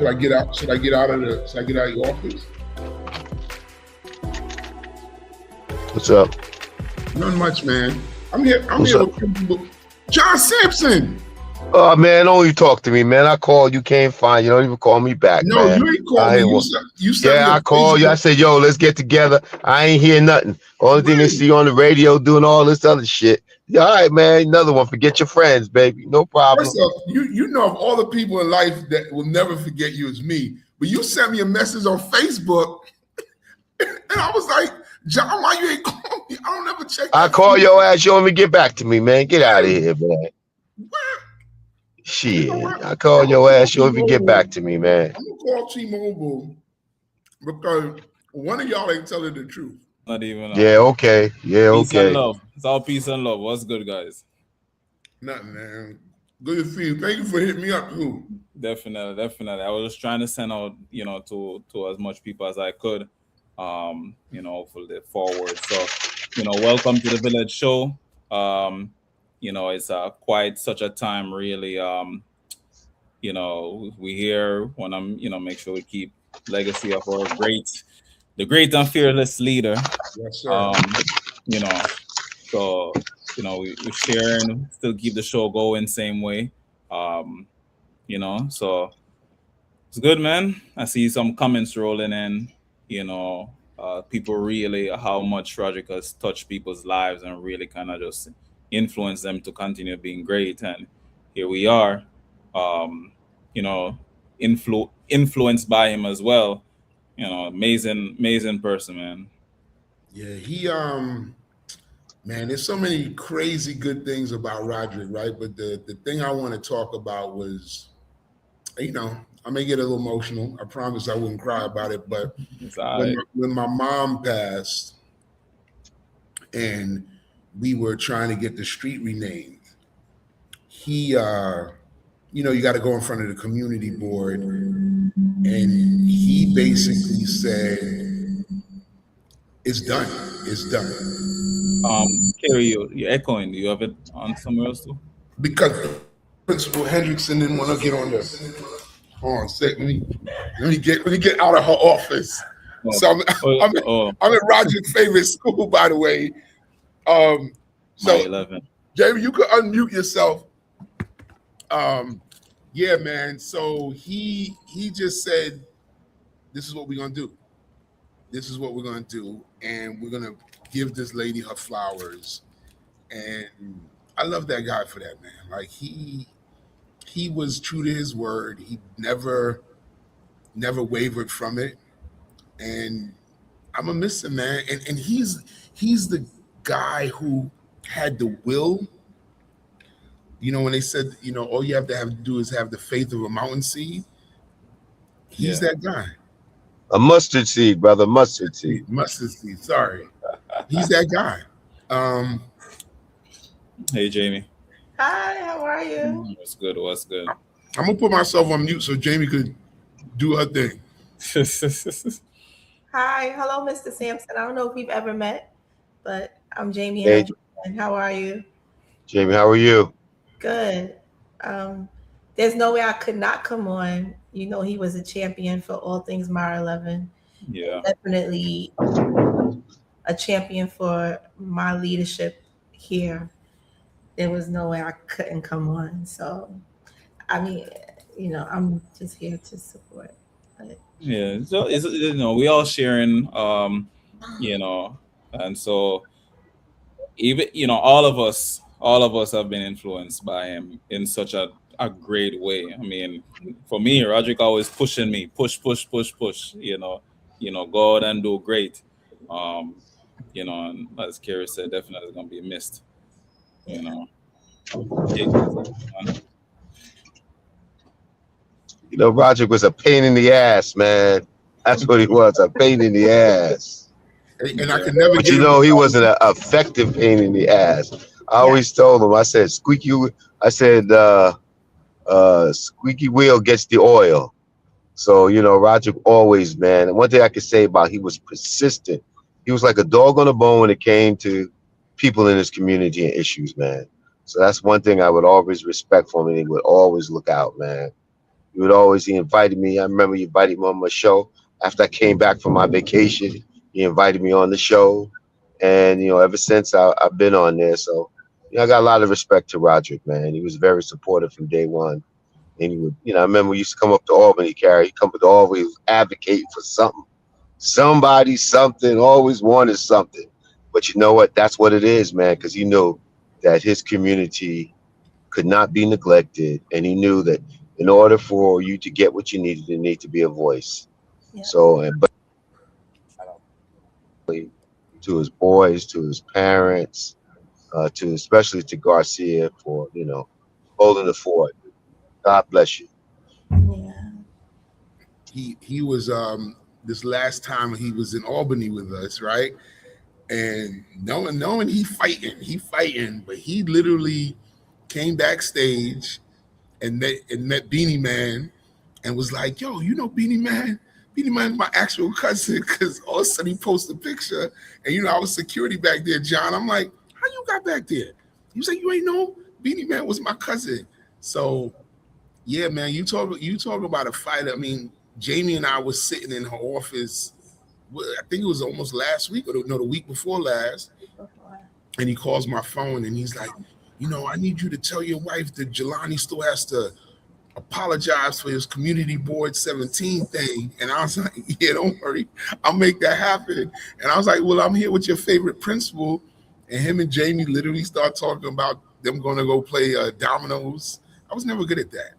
I get out? Should I get out of the? Should I get out of the office? What's up? Not much, man. I'm here. What's here up? with people. John Sampson. Oh man, don't you talk to me, man. I called, you can't find. You don't even call me back, No, man. you ain't called me. You sent me Yeah, a I called you. I Facebook. said, yo, let's get together. I ain't hear nothing. Only thing they Right. see you on the radio doing all this other shit. Yeah, all right, man. Another one. Forget your friends, baby. No problem. First off, you know of all the people in life that will never forget you is me. But you sent me a message on Facebook, and I was like, John, why you ain't call me? I don't ever check. I call your ass. You want me to get back to me, man. Get out of here, man. Shit. You know what? I call your ass. You want me to get back to me, man. I'm gonna call T-Mobile because one of y'all ain't telling the truth. Not even. Yeah, okay. Yeah, Peace and okay. love. It's all peace and love. What's good, guys? Nothing, man. Good to see you. Thank you for hitting me up too. Definitely. I was just trying to send out, to as much people as I could, for the forward. So, welcome to the Village Show. It's quite such a time, really. We here want to, make sure we keep legacy of our the great and fearless leader. Yes, sir. We share and still keep the show going same way. So it's good, man. I see some comments rolling in, people really how much Roderick has touched people's lives and really kind of just influenced them to continue being great. And here we are, influenced by him as well. Amazing person, man. Yeah, he man, there's so many crazy good things about Roderick, right? But the thing I want to talk about was, I may get a little emotional. I promise I wouldn't cry about it, but when my mom passed and we were trying to get the street renamed, he you got to go in front of the community board, and he basically said, it's done. It's done. Kerry, you're echoing. Do you have it on somewhere else too? Because Principal Hendrickson didn't want to get on this. Hold on a second. Let me get out of her office. Oh. So I'm at Roger's favorite school, by the way. So 11. Jamie, you could unmute yourself. Yeah, man. So he just said, this is what we're gonna do. This is what we're gonna do, and we're gonna give this lady her flowers. And I love that guy for that, man. Like he was true to his word. He never wavered from it. And I'm gonna miss him, man. And he's the guy who had the will. When they said, all you have to do is have the faith of a mountain seed. He's that guy. A mustard seed, brother. Mustard seed. Mustard seed. Sorry. He's that guy. Hey, Jamie. Hi, how are you? What's good? I'm gonna put myself on mute so Jamie could do her thing. Hi, hello, Mr. Sampson. I don't know if we've ever met, but I'm Jamie. Hey. And how are you? Jamie, how are you? Good. There's no way I could not come on. He was a champion for all things Mara 11. Yeah. Definitely a champion for my leadership here. There was no way I couldn't come on. So, I'm just here to support. But. Yeah. So we all sharing, and so even all of us have been influenced by him in such a great way. I mean, for me, Roderick always pushing me, push, go out and do great. And as Kerry said, definitely gonna be missed. Roderick was a pain in the ass, man. That's what he was, a pain in the ass. And I could never. But he wasn't an effective pain in the ass. I always told him, I said, squeaky wheel gets the oil. So, Roderick always, man. And one thing I could say about, he was persistent. He was like a dog on a bone when it came to people in his community and issues, man. So that's one thing I would always respect for him, and he would always look out, man. He invited me. I remember he invited me on my show after I came back from my vacation. He invited me on the show, and ever since I've been on there. So I got a lot of respect to Roderick, man. He was very supportive from day one. And he would, I remember we used to come up to Albany, Carrie. He'd come up to Albany, he was advocating for something, somebody, something, always wanted something. But you know what? That's what it is, man, because he knew that his community could not be neglected. And he knew that in order for you to get what you needed, there need to be a voice. Yeah. So, but to his boys, to his parents, especially to Garcia for, holding the fort. God bless you. Yeah. He was this last time he was in Albany with us, right? And knowing he fighting, but he literally came backstage and met Beanie Man and was like, yo, Beanie Man? Beanie Man's my actual cousin, because all of a sudden he posted a picture, and I was security back there, John. I'm like, how you got back there? He was like, you ain't know Beanie Man was my cousin. So yeah, man, you talk about a fighter. I mean, Jamie and I was sitting in her office, I think it was almost last week, or the week before last, and he calls my phone and he's like, I need you to tell your wife that Jelani still has to apologize for his community board 17 thing. And I was like, yeah, don't worry, I'll make that happen. And I was like, well, I'm here with your favorite principal. And him and Jamie literally start talking about them going to go play dominoes. I was never good at that.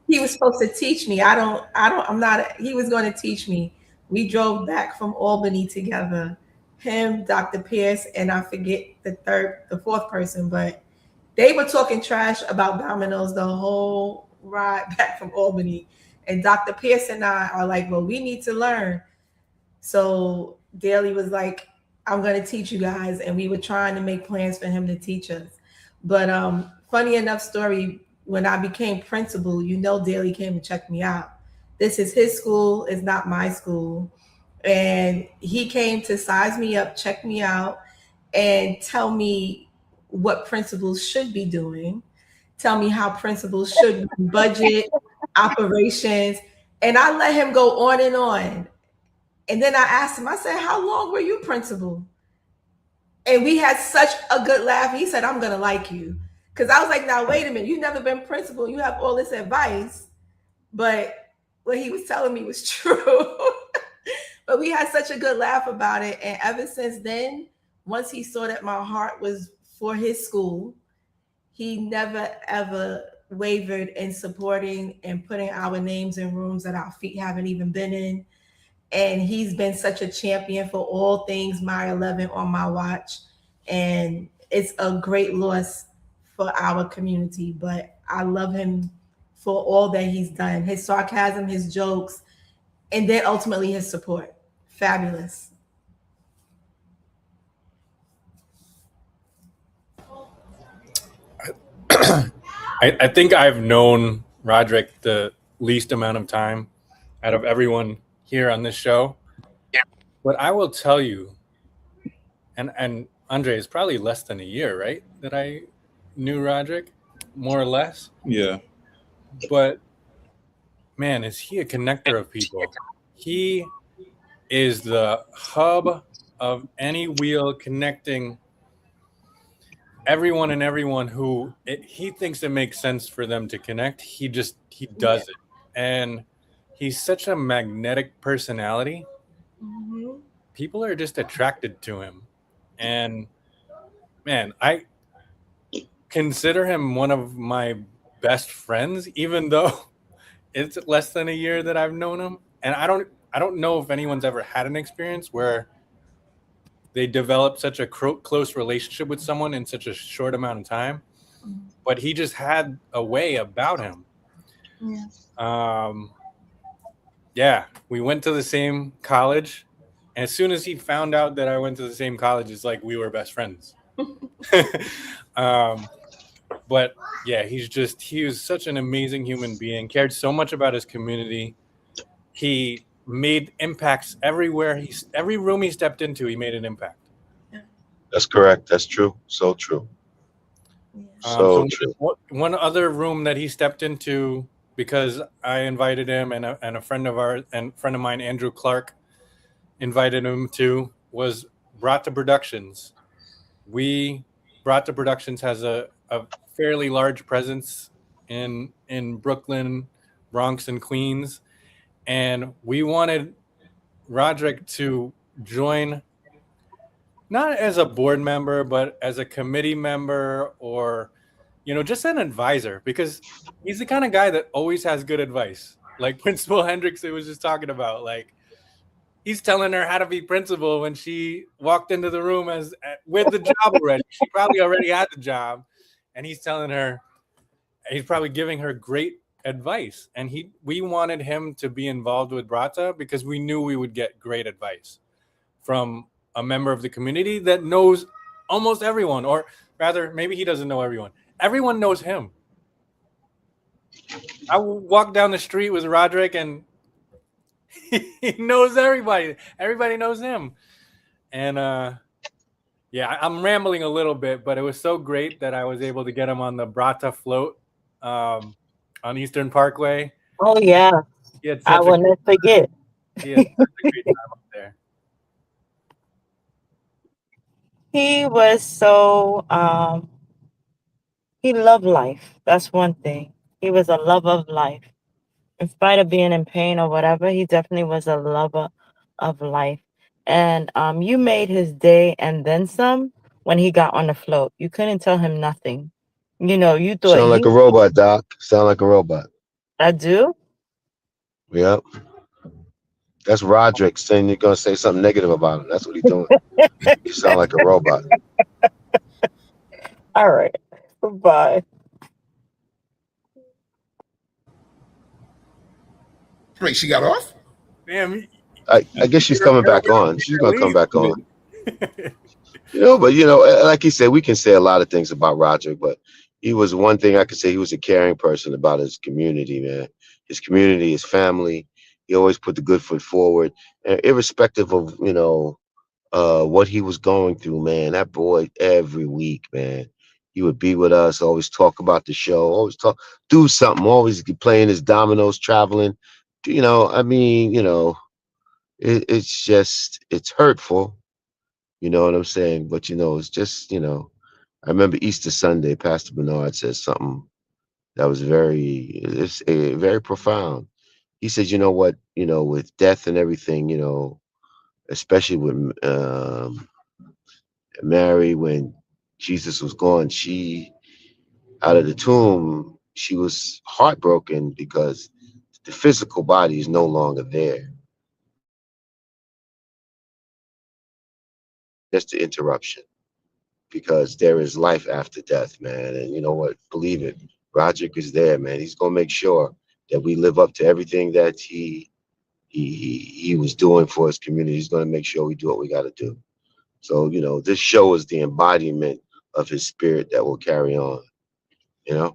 He was supposed to teach me. He was going to teach me. We drove back from Albany together. Him, Dr. Pierce, and I forget the fourth person, but they were talking trash about dominoes the whole ride back from Albany. And Dr. Pierce and I are like, well, we need to learn. So Daly was like, I'm going to teach you guys. And we were trying to make plans for him to teach us. But funny enough story, when I became principal, Daly came and checked me out. This is his school, it's not my school. And he came to size me up, check me out, and tell me what principals should be doing, tell me how principals should budget, operations. And I let him go on and on. And then I asked him, I said, how long were you principal? And we had such a good laugh. He said, I'm going to like you. Because I was like, now, wait a minute. You've never been principal. You have all this advice. But what he was telling me was true. But we had such a good laugh about it. And ever since then, once he saw that my heart was for his school, he never, ever wavered in supporting and putting our names in rooms that our feet haven't even been in. And he's been such a champion for all things My 11 on my watch. And it's a great loss for our community, but I love him for all that he's done. His sarcasm, his jokes, and then ultimately his support. Fabulous. I think I've known Roderick the least amount of time out of everyone here on this show. Yeah. But I will tell you, and Andre, it's probably less than a year, right, that I knew Roderick, more or less. Yeah. But man, is he a connector of people? He is the hub of any wheel connecting everyone and everyone who he thinks it makes sense for them to connect. He does it. And he's such a magnetic personality. Mm-hmm. People are just attracted to him. And man, I consider him one of my best friends, even though it's less than a year that I've known him. And I don't know if anyone's ever had an experience where they develop such a close relationship with someone in such a short amount of time. But he just had a way about him. Yeah, we went to the same college. And as soon as he found out that I went to the same college, it's like we were best friends. But yeah, he was such an amazing human being, cared so much about his community. He made impacts everywhere. Every room he stepped into, he made an impact. That's correct. That's true. So true. So true. One other room that he stepped into because I invited him, and a friend of mine, Andrew Clark, invited him to, was Brata Productions. Brata Productions has a fairly large presence in Brooklyn, Bronx, and Queens, and we wanted Roderick to join, not as a board member, but as a committee member, or just an advisor, because he's the kind of guy that always has good advice. Like Principal Hendrickson was just talking about, like, he's telling her how to be principal when she walked into the room with the job already. She probably already had the job, and he's telling her, he's probably giving her great advice. And we wanted him to be involved with Brata because we knew we would get great advice from a member of the community that knows almost everyone, or rather, maybe he doesn't know everyone. Everyone knows him. I walk down the street with Roderick, and he knows everybody. Everybody knows him. And I'm rambling a little bit, but it was so great that I was able to get him on the Brata float on Eastern Parkway. Oh yeah, I will not forget. He had such a great time up there. He was so he loved life. That's one thing. He was a lover of life. In spite of being in pain or whatever, he definitely was a lover of life. And you made his day and then some when he got on the float. You couldn't tell him nothing. You thought Sound like a robot, Doc. Sound like a robot. I do? Yep. That's Roderick saying you're gonna say something negative about him. That's what he's doing. You sound like a robot. All right. Bye. Wait, she got off? Damn. I guess she's coming back on. She's gonna come back on. But like he said, we can say a lot of things about Roderick, but he was one thing I could say. He was a caring person about his community, man. His community, his family. He always put the good foot forward, and irrespective of what he was going through, man. That boy, every week, man, he would be with us. Always talk about the show. Always do something. Always playing his dominoes, traveling. It's hurtful. You know what I'm saying? But it's just I remember Easter Sunday, Pastor Bernard said something that was very profound. He said, you know what, with death and everything, especially with Mary, when Jesus was gone, she, out of the tomb, she was heartbroken because the physical body is no longer there. Just the interruption, because there is life after death, man. And you know what? Believe it, Roderick is there, man. He's gonna make sure that we live up to everything that he was doing for his community. He's gonna make sure we do what we got to do. So this show is the embodiment of his spirit that will carry on. Yeah.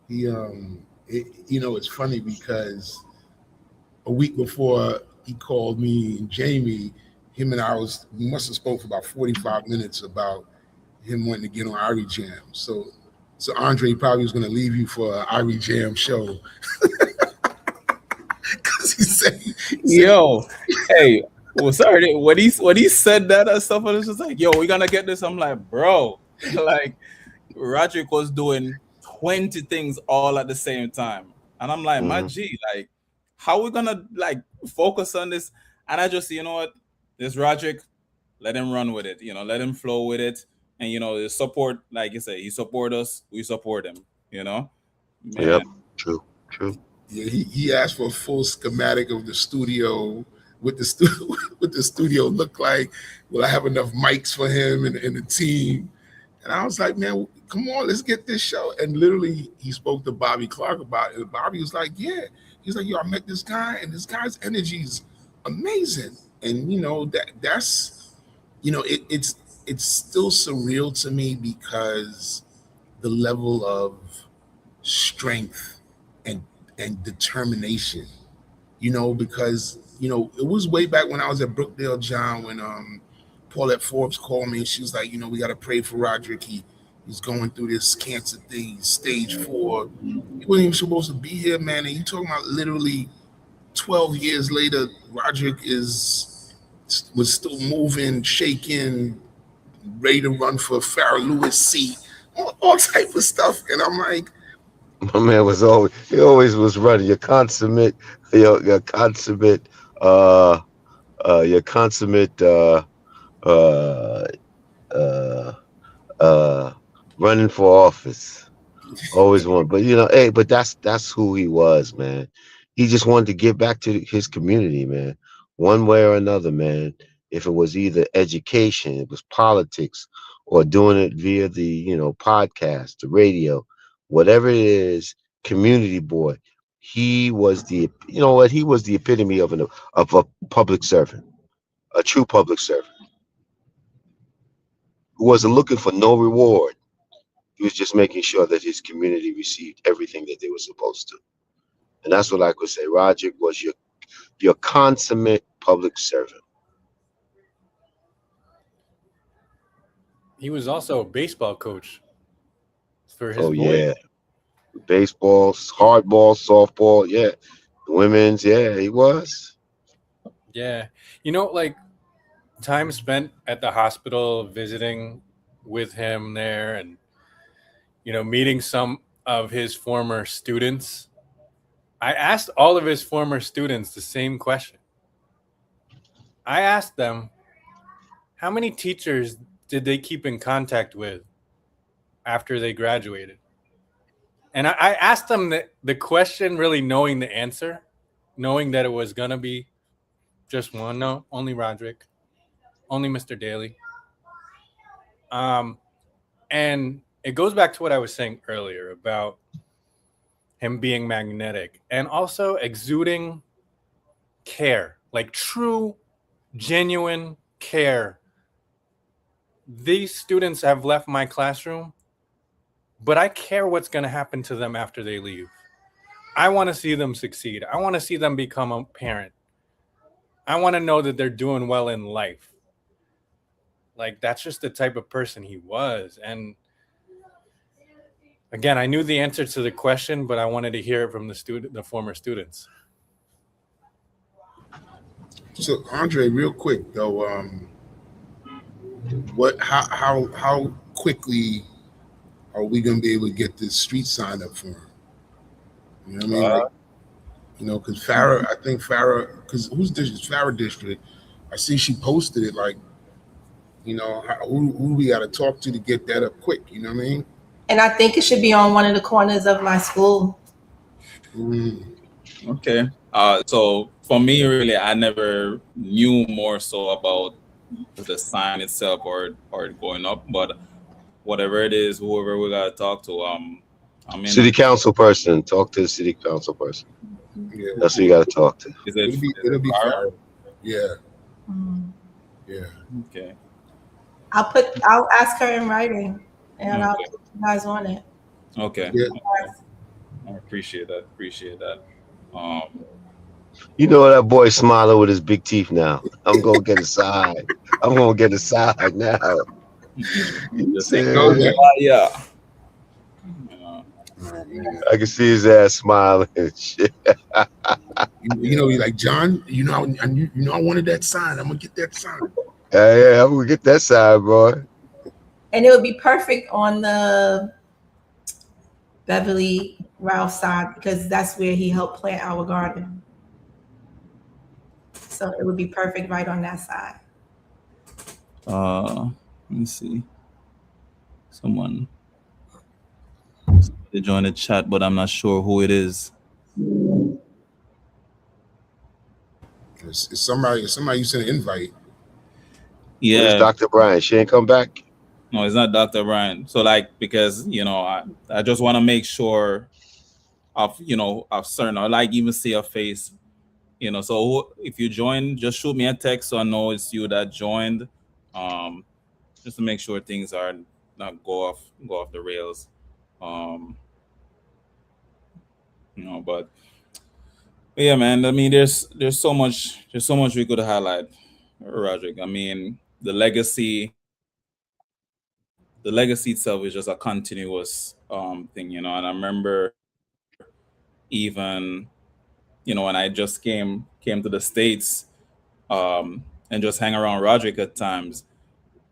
He it's funny because a week before he called me and Jamie, him and we must have spoke for about 45 minutes about him wanting to get on Irie Jam. So Andre probably was going to leave you for an Irie Jam show. Because he said, yo, hey, well, sorry, when he said that and stuff, I was just like, yo, we're gonna get this. I'm like, bro, like Roderick was doing 20 things all at the same time, and I'm like, my G, like, how we gonna like focus on this? And I just, what, this Roderick, let him run with it, let him flow with it, and the support, like you say, he support us, we support him, Man. Yep, true. Yeah, he asked for a full schematic of the studio, what the studio looked like. Will I have enough mics for him and the team? And I was like, man, come on, let's get this show. And literally, he spoke to Bobby Clark about it. And Bobby was like, yeah. He's like, yo, I met this guy, and this guy's energy is amazing. And that's it's still surreal to me because the level of strength and determination, because it was way back when I was at Brookdale John when Paulette Forbes called me and she was like, we got to pray for Roderick. He He's going through this cancer thing, stage 4. He wasn't even supposed to be here, man. And you talking about literally 12 years later, Roderick was still moving, shaking, ready to run for Farrah Lewis seat, all type of stuff. And I'm like, my man was always was running. Your consummate your consummate uh running for office. Always one. But hey, but that's who he was, man. He just wanted to give back to his community, man. One way or another, man. If it was either education, it was politics, or doing it via the podcast, the radio, whatever it is, community boy. He was he was the epitome of a public servant, a true public servant who wasn't looking for no reward. He was just making sure that his community received everything that they were supposed to. And that's what I could say. Roderick was your consummate public servant. He was also a baseball coach for his boys. Yeah. Baseball, hardball, softball, yeah. Women's, yeah, he was. Yeah. Like time spent at the hospital visiting with him there and meeting some of his former students. I asked all of his former students the same question. I asked them, how many teachers did they keep in contact with after they graduated? And I asked them the question really knowing the answer, knowing that it was going to be just one. No, only Roderick, only Mr. Daly. And it goes back to what I was saying earlier about him being magnetic and also exuding care, like true, genuine care. These students have left my classroom, but I care what's going to happen to them after they leave. I want to see them succeed. I want to see them become a parent. I want to know that they're doing well in life. Like, that's just the type of person he was. And again, I knew the answer to the question, but I wanted to hear it from the former students. So Andre, real quick though, how quickly are we gonna be able to get this street sign up for him? You know what I mean? Because Farrah, because who's district? Farrah district. I see she posted it. Like, who we got to talk to get that up quick? You know what I mean? And I think it should be on one of the corners of my school. Okay. So for me, really, I never knew more so about the sign itself or going up, but whatever it is, whoever we gotta talk to, city council person. Talk to the city council person. Yeah. That's who you got to talk to. It'll be Farrah. Yeah. Yeah. Okay. I'll ask her in writing, and I'll put you guys on it. Okay. Yeah. I appreciate that. That boy smiling with his big teeth now. I'm gonna get a side. I'm gonna get a side now. Yeah. I can see his ass smiling and shit. He's like, John, I wanted that sign. I'm gonna get that sign. Yeah, I'm gonna get that side, boy. And it would be perfect on the Beverly Ralph side because that's where he helped plant our garden. So it would be perfect right on that side. Let me see. Someone they joined the chat, but I'm not sure who it is. It's somebody you sent an invite. Yeah. Where's Dr. Brian? She ain't come back? No, it's not Dr. Brian. So because I just want to make sure of certain, or like even see a face. So if you join, just shoot me a text so I know it's you that joined. Just to make sure things are not go off the rails. But yeah, man. I mean, there's so much we could highlight, Roderick. I mean, the legacy the legacy itself is just a continuous thing, you know. And I remember even, you know, when I just came to the States, and just hang around Roderick at times.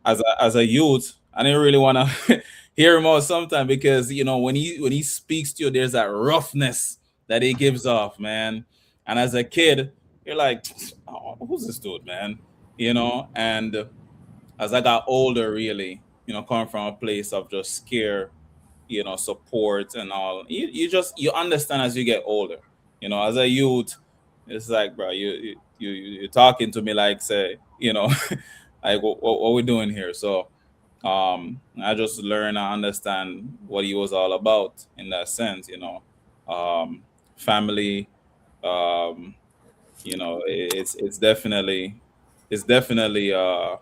As a youth, I didn't really want to hear him out sometimes, because you know, when he speaks to you, there's that roughness that he gives off, man. And as a kid, you're like, oh, who's this dude, man? You know. And as I got older, really, you know, coming from a place of just care, you know, support and all, you understand as you get older. You know, as a youth, it's like, bro, you're talking to me like, say, you know, like what we doing here. So I just learn and understand what he was all about in that sense, you know. Family, um you know, it's definitely a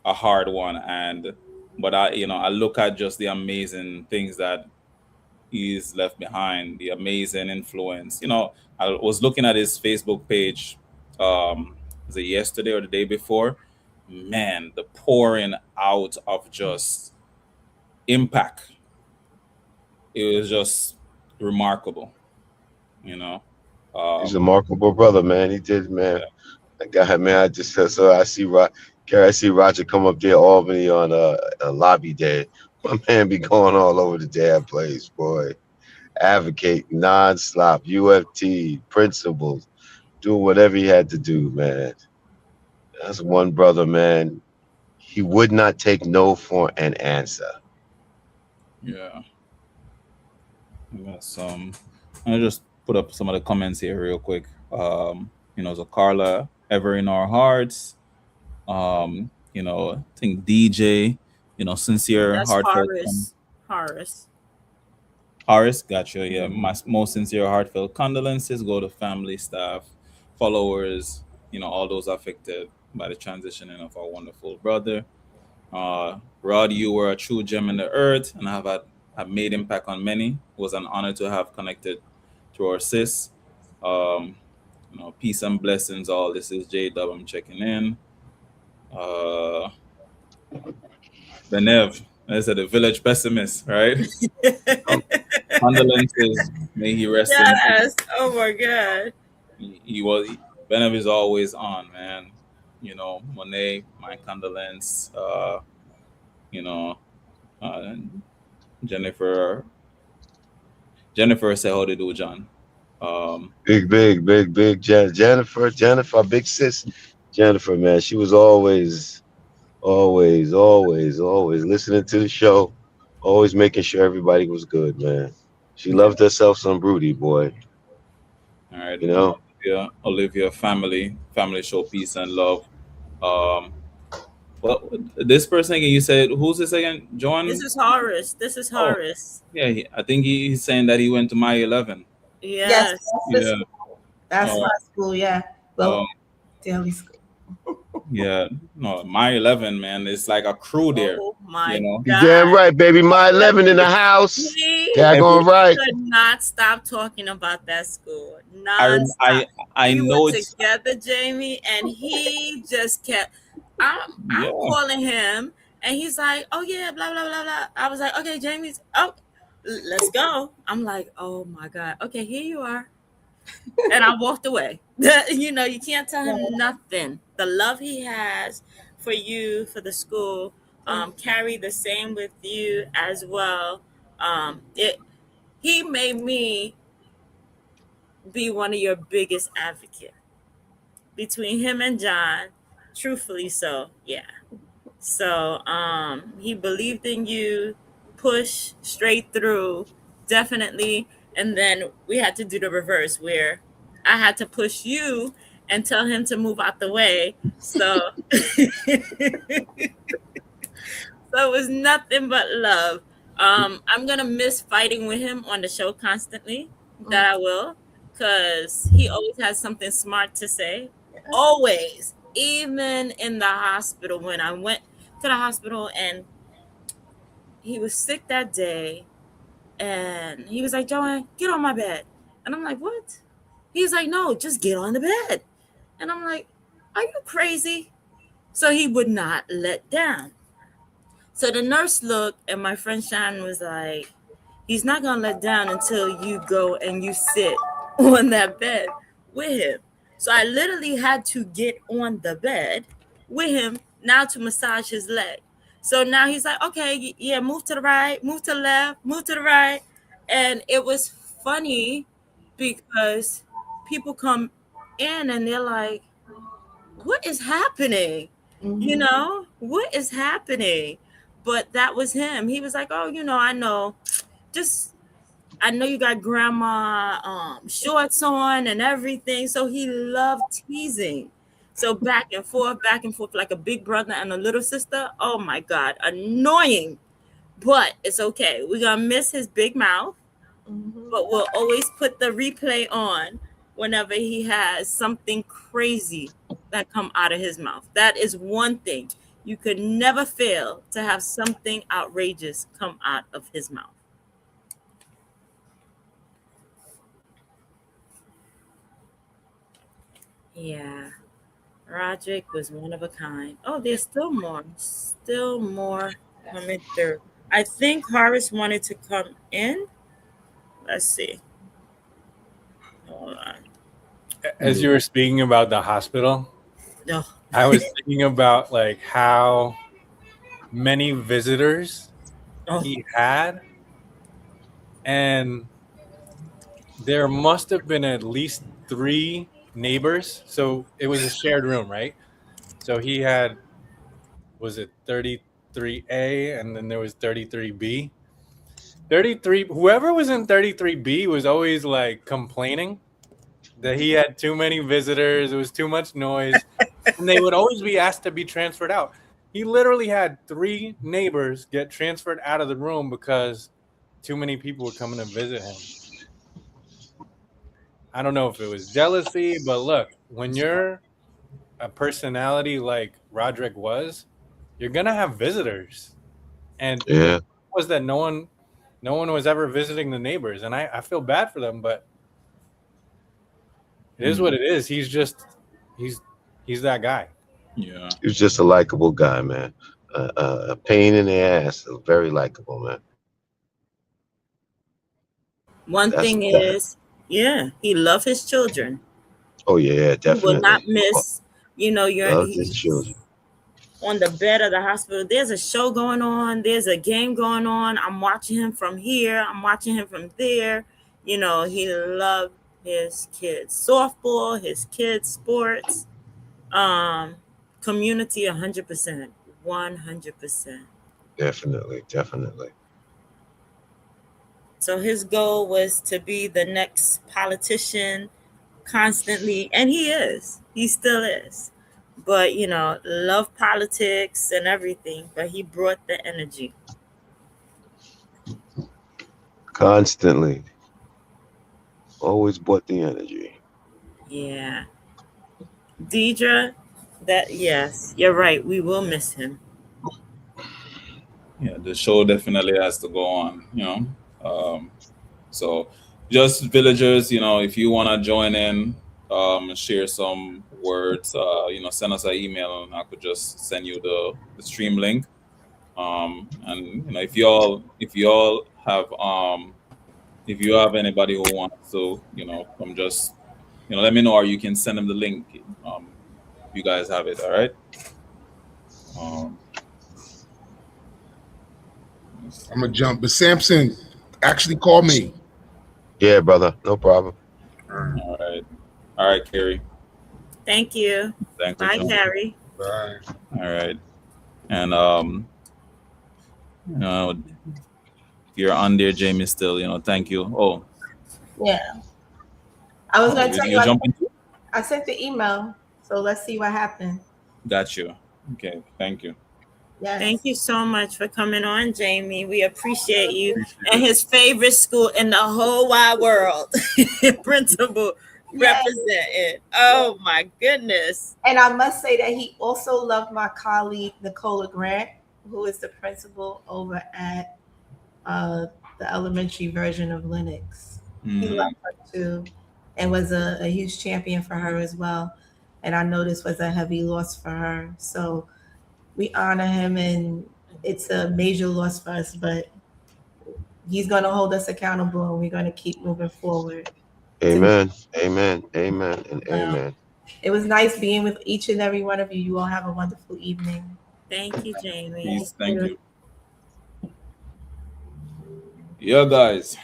hard one. And but I, you know, I look at just the amazing things that he's left behind, the amazing influence. You know, I was looking at his Facebook page, was it yesterday or the day before? Man, the pouring out of just impact. It was just remarkable, you know. He's a Um, remarkable brother, man. He did, man. That guy, man. I just so I see Gary, I see Roger come up there, Albany on a lobby day. My man be going all over the damn place, boy. Advocate nonstop, UFT principles, doing whatever he had to do, man. That's one brother, man. He would not take no for an answer. yeah. Yes. I just put up some of the comments here real quick. You know, so Carla, ever in our hearts. You know, I think DJ, you know, sincere, That's heartfelt. Horace. Horace, gotcha. Yeah, my most sincere, heartfelt condolences go to family, staff, followers, you know, all those affected by the transitioning of our wonderful brother. Rod, you were a true gem in the earth, and have made impact on many. It was an honor to have connected to our sis. Um, you know, peace and blessings. All this is J Dub. I'm checking in. Uh, Benev, as the village pessimist, right? Condolences. May he rest in peace. Yes. Oh my God. He was Benev is always on, man. You know, Monet, my condolence. You know, uh, Jennifer. Jennifer said, "How to do, John?" Big Jennifer, big sis, Jennifer, man. She was always listening to the show, always making sure everybody was good, man. She loved herself some Broody, boy. All right, You know, Olivia, family show peace and love. Um, well, this person again, you said, who's this again? John? This is Horace. Oh, yeah, I think he's saying that he went to my 11. Yes. Yes, Yeah. that's Oh. my school. Yeah, well, Um, daily school. yeah, no, my 11, man, it's like a crew there. Oh my You know? you God. damn right, baby. My 11 in the house. He Daggone right. could not stop talking about that school. I Non-stop. I We know were it's together, Jamie, and he just kept. I'm yeah. calling him, and he's like, "Oh yeah, blah blah blah blah." I was like, "Okay, Jamie's. Oh, let's go." I'm like, "Oh my God. Okay, here you are." And I walked away. You know, you can't tell him nothing. The love he has for you, for the school, carry the same with you as well. He made me be one of your biggest advocates. Between him and John, truthfully so, yeah. So he believed in you, push straight through, definitely. And then we had to do the reverse where I had to push you and tell him to move out the way. So so it was nothing but love. I'm gonna miss fighting with him on the show constantly. That I will, because he always has something smart to say. Always, even in the hospital, when I went to the hospital and he was sick that day, and he was like, "Joanne, get on my bed," and I'm like, "What?" He's like, "No, just get on the bed," and I'm like, "Are you crazy?" So he would not let down. So the nurse looked, and my friend Shannon was like, he's not going to let down until you go and you sit on that bed with him. So I literally had to get on the bed with him now to massage his leg. So now he's like, okay, yeah, move to the right, move to the left, move to the right. And it was funny because people come in and they're like, what is happening? You know, what is happening? But that was him. He was like, oh, I know. I know you got grandma shorts on and everything. So he loved teasing. So back and forth, like a big brother and a little sister. Oh my God, annoying. But it's okay. We're going to miss his big mouth. But we'll always put the replay on whenever he has something crazy that come out of his mouth. That is one thing. You could never fail to have something outrageous come out of his mouth. Yeah. Roderick was one of a kind. Oh, there's still more coming through. I think Horace wanted to come in. Let's see. Hold on. As you were speaking about the hospital, No. I was thinking about like how many visitors he had, and there must have been at least 3 neighbors. So it was a shared room, right? So he had, was it 33A, and then there was 33B. 33, whoever was in 33B was always like complaining that he had too many visitors, it was too much noise, and they would always be asked to be transferred out. He literally had 3 neighbors get transferred out of the room because too many people were coming to visit him. I don't know if it was jealousy, but look, when you're a personality like Roderick was, you're gonna have visitors. And Yeah. was that no one was ever visiting the neighbors, and I feel bad for them, but it is what it is. He's that guy. Yeah. He was just a likable guy, man. A pain in the ass, very likable, man. One That's thing that. is, yeah, he loved his children. Oh yeah, He definitely. will not miss, Loved his children. on the bed of the hospital. There's a show going on. There's a game going on. I'm watching him from here. I'm watching him from there. He loved his kids' softball, his kids' sports, community 100%, 100%. Definitely. So his goal was to be the next politician constantly, and he is. He still is. But, love politics and everything, but he brought the energy. Constantly. Always brought the energy. Yeah. Deidre, yes, you're right. We will miss him. Yeah, the show definitely has to go on, so just villagers, if you want to join in, share some words, send us an email and I could just send you the stream link. And if you have anybody who wants to, come just, let me know, or you can send them the link. You guys have it, all right? I'm gonna jump, but Samson actually called me. Yeah, brother, no problem. All right, Carrie. Thank you. Thanks. Bye, Carrie. Bye. All right, and if you're on there, Jamie, still, thank you. Oh, Yeah. I was going to tell you, jumping. I sent the email, so let's see what happened. Got you. Okay, thank you. Yes. Thank you so much for coming on, Jamie. We appreciate you. And his favorite school in the whole wide world, Principal, represented. Oh my goodness. And I must say that he also loved my colleague, Nicola Grant, who is the principal over at the elementary version of Linux. He loved her too, and was a huge champion for her as well. And I know this was a heavy loss for her. So we honor him, and it's a major loss for us, but he's going to hold us accountable, and we're going to keep moving forward. Amen. Amen. Amen. And Well, amen. it was nice being with each and every one of you. You all have a wonderful evening. Thank you, Jamie. Peace. Thank you. Yeah, guys.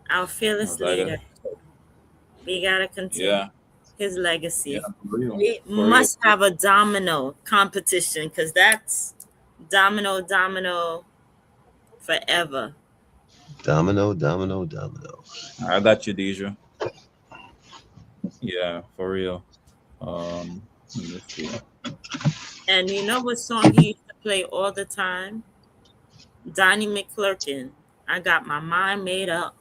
Our fearless Like leader. We gotta continue Yeah. his legacy. Yeah, for real. We For real. must have a domino competition because that's domino forever. Domino, domino, domino. I got you, Deidre. Yeah, for real. Let me see. And you know what song he used to play all the time? Donnie McClurkin. I got my mind made up.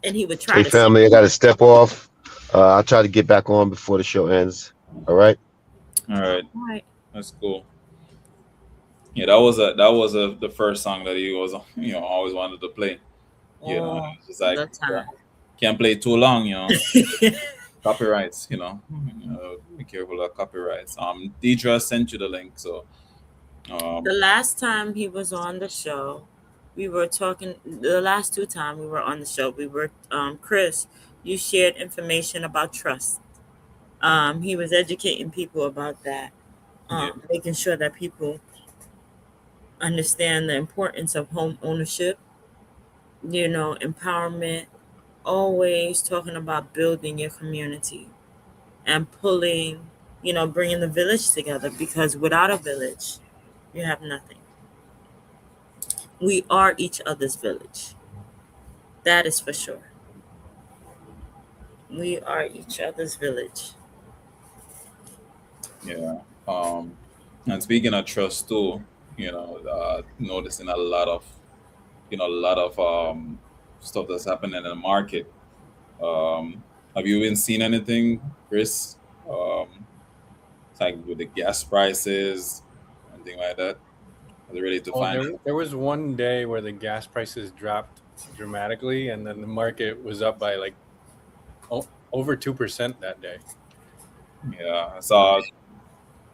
And he would try Hey, to family, I got to step off. I'll try to get back on before the show ends. All right. All right, Right. that's cool. Yeah, the first song that he was always wanted to play. You know, All it's just like the time. can't play too long, copyrights, be careful of copyrights. Deidre sent you the link, so The last time he was on the show, we were talking. The last two times we were on the show, we were Chris. You shared information about trust. He was educating people about that, making sure that people understand the importance of home ownership. Empowerment. Always talking about building your community and pulling, bringing the village together because without a village, you have nothing. We are each other's village. That is for sure. We are each other's village. yeah. And speaking of trust too, noticing a lot of stuff that's happening in the market. Have you even seen anything, Chris? Like with the gas prices, anything like that? Are they ready to find? There was one day where the gas prices dropped dramatically, and then the market was up by like over 2% that day. Yeah, I saw.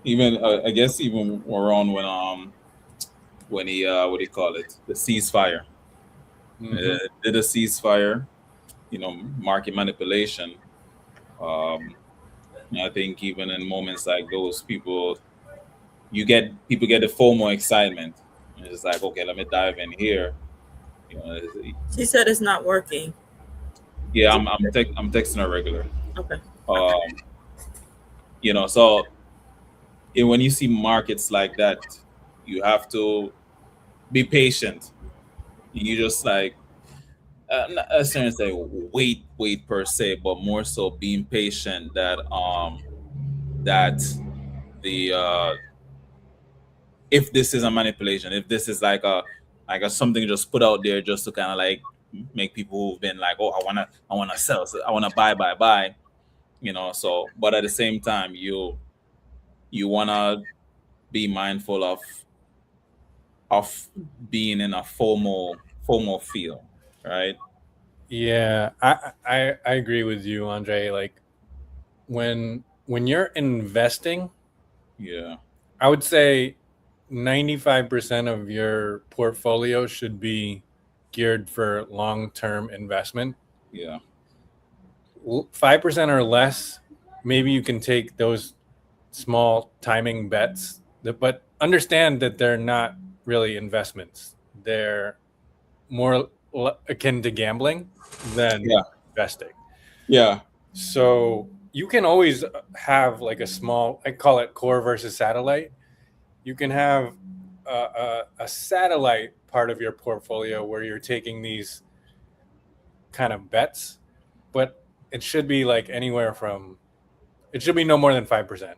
Even I guess even around when he what do you call it, the ceasefire. Did a ceasefire, market manipulation. I think even in moments like those, people get the FOMO excitement. And it's like, okay, let me dive in here. She said it's not working. Yeah, I'm texting her regular. Okay. So when you see markets like that, you have to be patient. You just like not necessarily say wait per se, but more so being patient that the if this is a manipulation, if this is like a something just put out there just to kind of like make people who've been like, oh, I wanna sell, so I wanna buy, so but at the same time you wanna be mindful of being in a FOMO feel, right? Yeah, I agree with you, Andre. Like when you're investing, Yeah, I would say 95% of your portfolio should be geared for long-term investment. yeah, 5% or less, maybe you can take those small timing bets, but understand that they're not really investments. They're more akin to gambling than investing. yeah, So you can always have like a small, I call it core versus satellite. You can have a satellite part of your portfolio where you're taking these kind of bets, but it should be like anywhere from, it should be no more than 5%.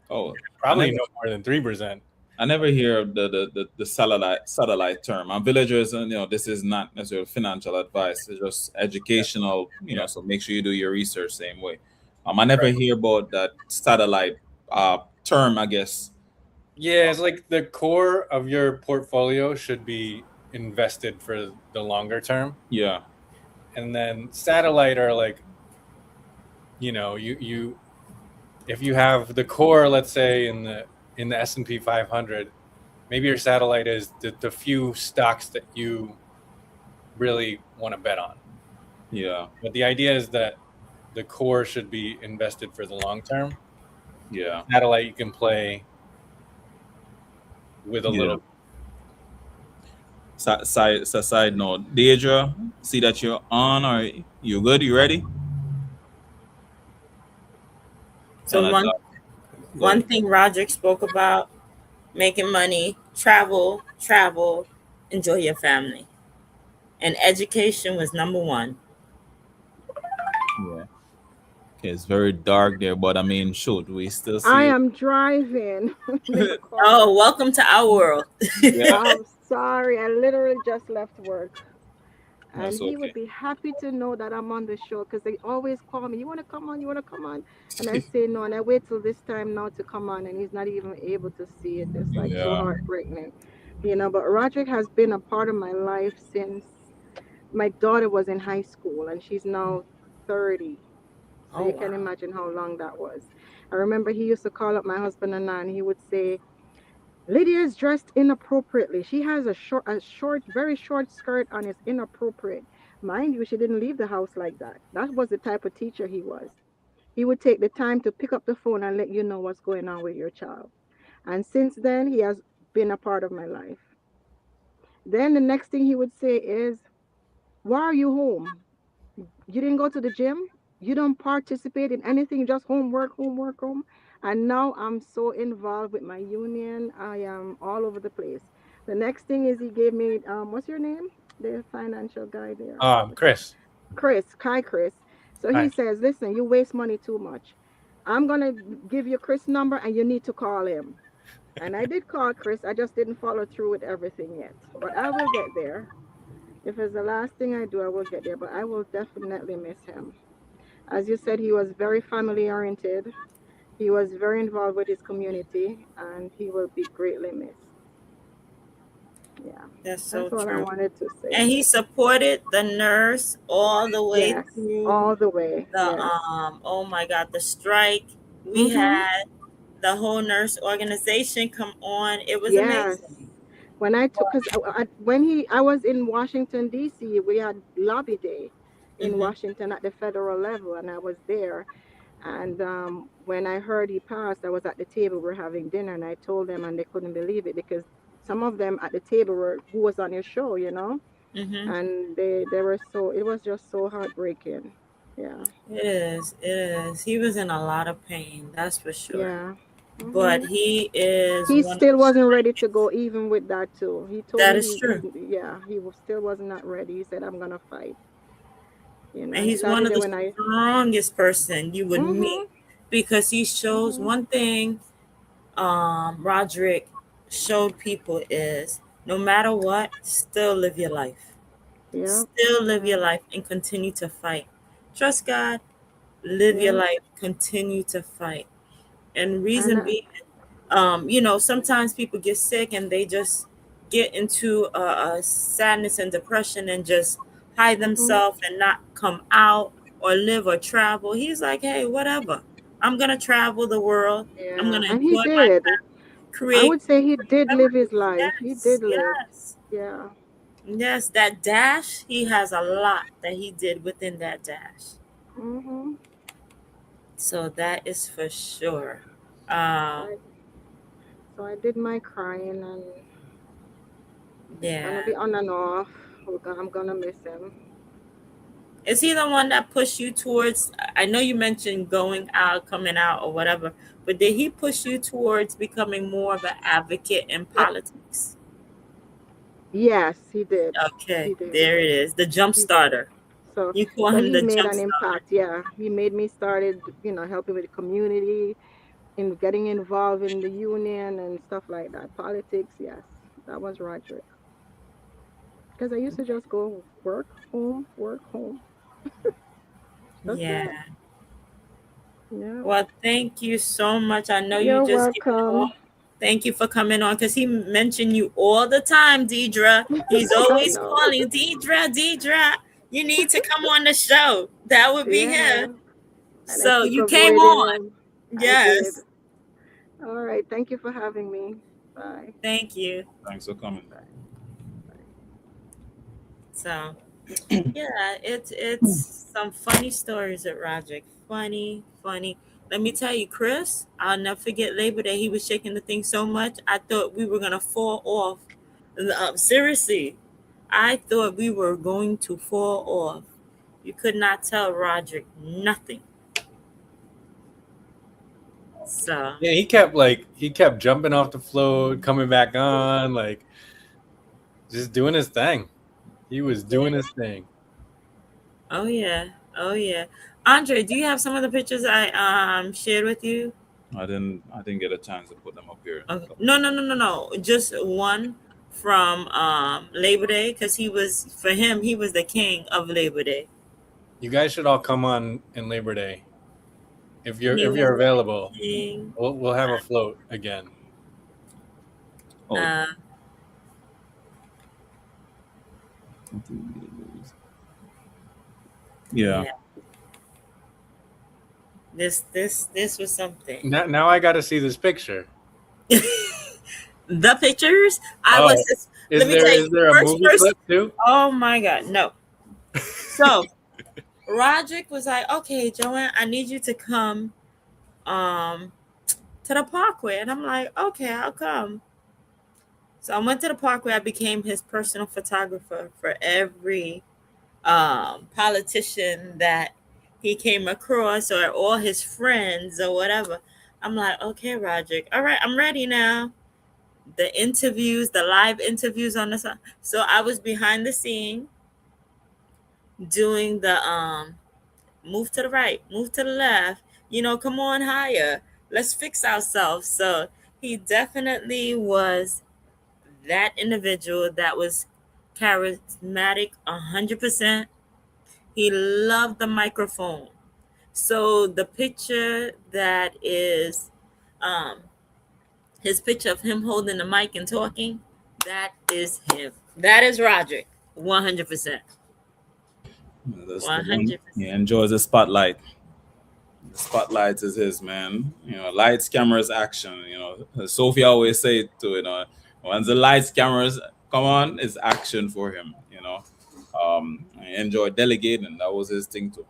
Oh, Probably no more than 3%. I never hear of the satellite term. I'm villagers, and this is not necessarily financial advice. It's just educational. So make sure you do your research same way. I never hear about that satellite term, I guess. Yeah, it's like the core of your portfolio should be invested for the longer term. Yeah, And then satellite are like, you if you have the core, let's say in the S&P 500, maybe your satellite is the few stocks that you really want to bet on. Yeah. But the idea is that the core should be invested for the long term. Yeah. Satellite you can play with a little. Side note, Deidre, see that you're on. Or you good? You ready? So Kinda talk. one thing Roderick spoke about: making money, travel, enjoy your family, and education was number one. Yeah. Okay, it's very dark there, but I mean, shoot, we still see I it. am driving the car. Oh, welcome to our world. Yeah, I'm sorry. I literally just left work. And that's he would okay. be happy to know that I'm on the show because they always call me, you want to come on? You want to come on? And I say no. And I wait till this time now to come on. And he's not even able to see it. It's like so Yeah. heartbreaking. You know, but Roderick has been a part of my life since my daughter was in high school and she's now 30. So Oh, you can wow. imagine how long that was. I remember he used to call up my husband and he would say, Lydia is dressed inappropriately. She has a short, very short skirt on. It's inappropriate. Mind you, she didn't leave the house like that. That was the type of teacher he was. He would take the time to pick up the phone and let you know what's going on with your child. And since then, he has been a part of my life. Then the next thing he would say is, why are you home? You didn't go to the gym? You don't participate in anything, just homework, homework, home. And now I'm so involved with my union. I am all over the place. The next thing is he gave me, what's your name? The financial guy there. Chris. Chris. Hi, Chris. So Hi. he says, listen, you waste money too much. I'm going to give you Chris' number and you need to call him. And I did call Chris. I just didn't follow through with everything yet. But I will get there. If it's the last thing I do, I will get there. But I will definitely miss him. As you said, he was very family oriented. He was very involved with his community, and he will be greatly missed. Yeah, That's so that's all I true. wanted to say. And he supported the nurse all the way Yes, through all the way. the Yes. oh my God, the strike. We Mhm. had the whole nurse organization come on. It was Yes. amazing. When I took, because I was in Washington D.C., we had lobby day in Mhm. Washington at the federal level, and I was there. And when I heard he passed, I was at the table, we're having dinner, and I told them, and they couldn't believe it because some of them at the table were who was on your show, you know, Mhm. and they were so, it was just so heartbreaking. Yeah, It is. It is. He was in a lot of pain, that's for sure. yeah. But Mhm. he is He one still of wasn't ready to go, even with that too. He told that me is true. still was not ready. He said, I'm gonna fight. You know, And and he's one of Saturday the when I, strongest person you would meet mhm, because he shows mhm, one thing Roderick showed people is no matter what, still live your life. yep, Still live your yep, life and continue to fight. Trust God, live your yep. life, continue to fight. And And reason being, sometimes people get sick and they just get into a sadness and depression and just hide mhm, themselves and not come out or live or travel. He's like, hey, whatever. I'm gonna travel the world. I'm yeah, gonna and he enjoy my did. I create would say he did live his memories. life. He Yes, did live. yes, Yeah. yes. That dash, he has a lot that he did within that dash. Mhm. So that is for sure. So Um, I did my crying, and it's gonna yeah. be on and off. I'm gonna miss him. Is he the one that pushed you towards? I know you mentioned going out, coming out, or whatever, but did he push you towards becoming more of an advocate in politics? Yes, he did. Okay, He did. there it is. The jump He did. starter. So You call so him he the made jump an starter. impact. Yeah, he made me started, helping with the community, in getting involved in the union and stuff like that. Politics, yes, that was Roderick. Because I used to just go work, home, work, home. That's it. Yeah. Yeah. Well, thank you so much. I know you You're just get off. welcome. Thank you for coming on because he mentioned you all the time, Deidre. He's I always know. calling Deidre. You need to come on the show. That would be him. Yeah. And I So keep you came avoiding on. him. Yes. did. All right. Thank you for having me. Bye. Thank you. Thanks for coming. Bye. So yeah, it's some funny stories at Roderick. Funny, funny. Let me tell you, Chris, I'll never forget Labor Day. He was shaking the thing so much, I thought we were gonna fall off. Seriously, I thought we were going to fall off. You could not tell Roderick nothing. So Yeah, he kept jumping off the float, coming back on, like just doing his thing. He was doing his thing. oh yeah, oh yeah. Andre, do you have some of the pictures I shared with you? I didn't get a chance to put them up here. Okay. No. Just one from Labor Day, because for him he was the king of Labor Day. You guys should all come on in Labor Day if He you're was available. king. We'll have a float again. Oh, Uh, yeah. yeah. This was something. Now I got to see this picture. The pictures. Oh, Let me tell you, is there a movie first. clip too? Oh my God, no. So Roderick was like, "Okay, Joanne, I need you to come to the Parkway," and I'm like, "Okay, I'll come." So I went to the Parkway. I became his personal photographer for every politician that he came across, or all his friends or whatever. I'm like, "Okay, Roderick, all right, I'm ready now." The live interviews on the side. So I was behind the scene doing the move to the right, move to the left, come on higher. Let's fix ourselves. So he definitely was that individual that was charismatic 100%. He loved the microphone. So the picture that is his picture of him holding the mic and talking, that is him. That is Roderick, 100%. That's the one. 100%. He enjoys the spotlight. The spotlight is his, man. Lights, cameras, action. Sophie always say it too. Once the lights, cameras come on, it's action for him. I enjoy delegating. That was his thing too.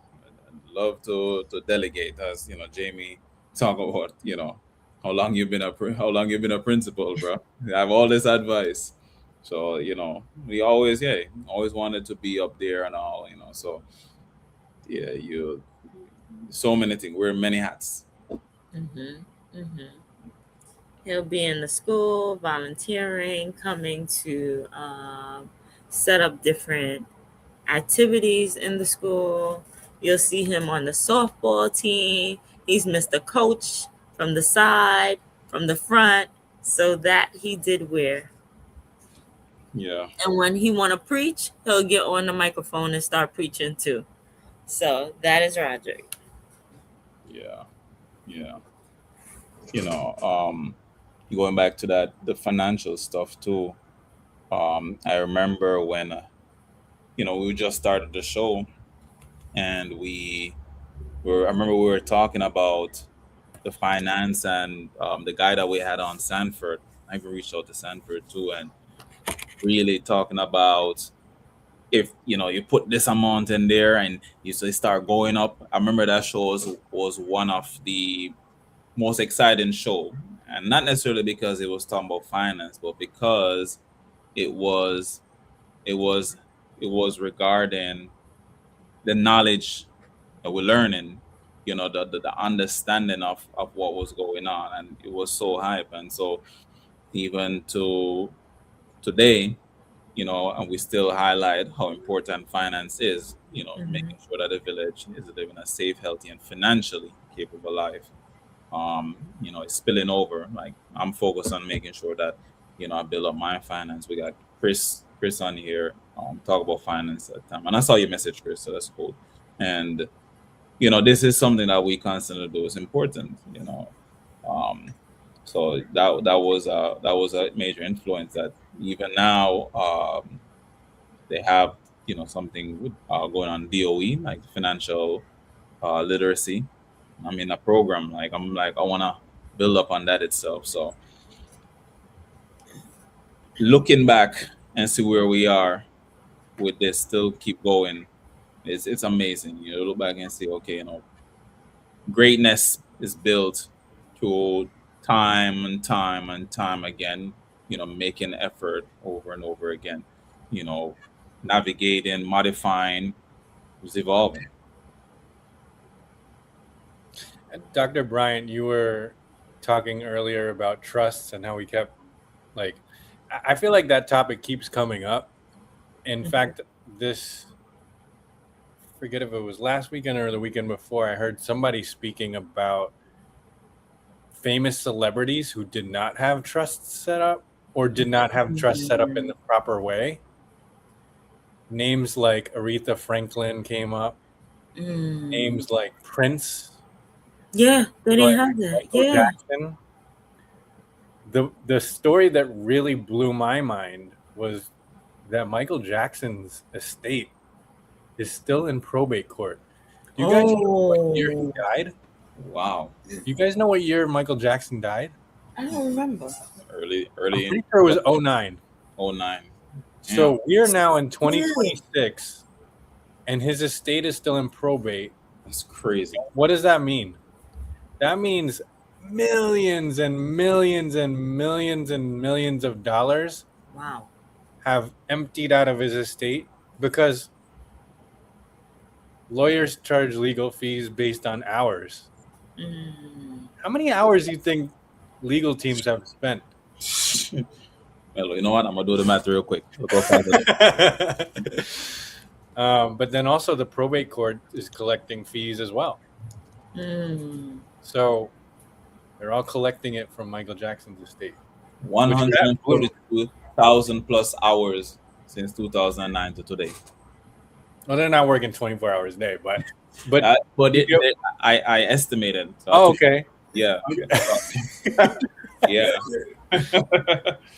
Love to delegate, as Jamie talk about. How long you've been a principal, bro. I have all this advice. So we always wanted to be up there and all. So yeah, so many things. Wear many hats. Mm-hmm. Mm-hmm. He'll be in the school volunteering, coming to set up different activities in the school. You'll see him on the softball team. He's Mr. Coach from the side, from the front. So that he did wear. Yeah. And when he want to preach, he'll get on the microphone and start preaching too. So that is Roderick. Yeah. Going back to the financial stuff too. I remember when we just started the show, and I remember we were talking about the finance, and the guy that we had on Sanford. I even reached out to Sanford too, and really talking about, if you put this amount in there and you start going up. I remember that show was one of the most exciting show, and not necessarily because it was talking about finance, but because it was regarding the knowledge that we're learning, the understanding of what was going on, and it was so hype. And so even to today, and we still highlight how important finance is, making sure that the village is living a safe, healthy, and financially capable life. It's spilling over. Like, I'm focused on making sure that, I build up my finance. We got Chris on here, talk about finance at the time. And I saw your message, Chris, so that's cool. And, this is something that we constantly do. It's important, so that was a major influence, that even now they have something going on DOE, like financial literacy, I'm in a program. Like I'm like I want to build up on that itself. So looking back and see where we are with this, still keep going. It's amazing. You know, look back and see, okay, you know, greatness is built through time and time and time again. You know, making effort over and over again. You know, navigating, modifying, was evolving. Dr. Bryant, you were talking earlier about trusts and how we kept like I feel like that topic keeps coming up. In fact, this forget if it was last weekend or the weekend before, I heard somebody speaking about famous celebrities who did not have trusts set up or did not have trusts set up in the proper way. Names like Aretha Franklin came up. Names like Prince. Yeah, they didn't have that. Michael Yeah. Jackson. The story that really blew my mind was that Michael Jackson's estate is still in probate court. Do you guys know what year he died? Wow. You guys know what year Michael Jackson died? I don't remember. Early I'm pretty sure it was 09. 09. So we're now in 2026 and his estate is still in probate. That's crazy. What does that mean? That means millions and millions and millions and millions of dollars Wow. have emptied out of his estate because lawyers charge legal fees based on hours. How many hours do you think legal teams have spent? Well, you know what? I'm gonna do the math real quick. But then also the probate court is collecting fees as well. So they're all collecting it from Michael Jackson's estate. 142,000 plus hours since 2009 to today. Well, they're not working 24 hours a day, but I estimated. So okay. Yeah. Yeah.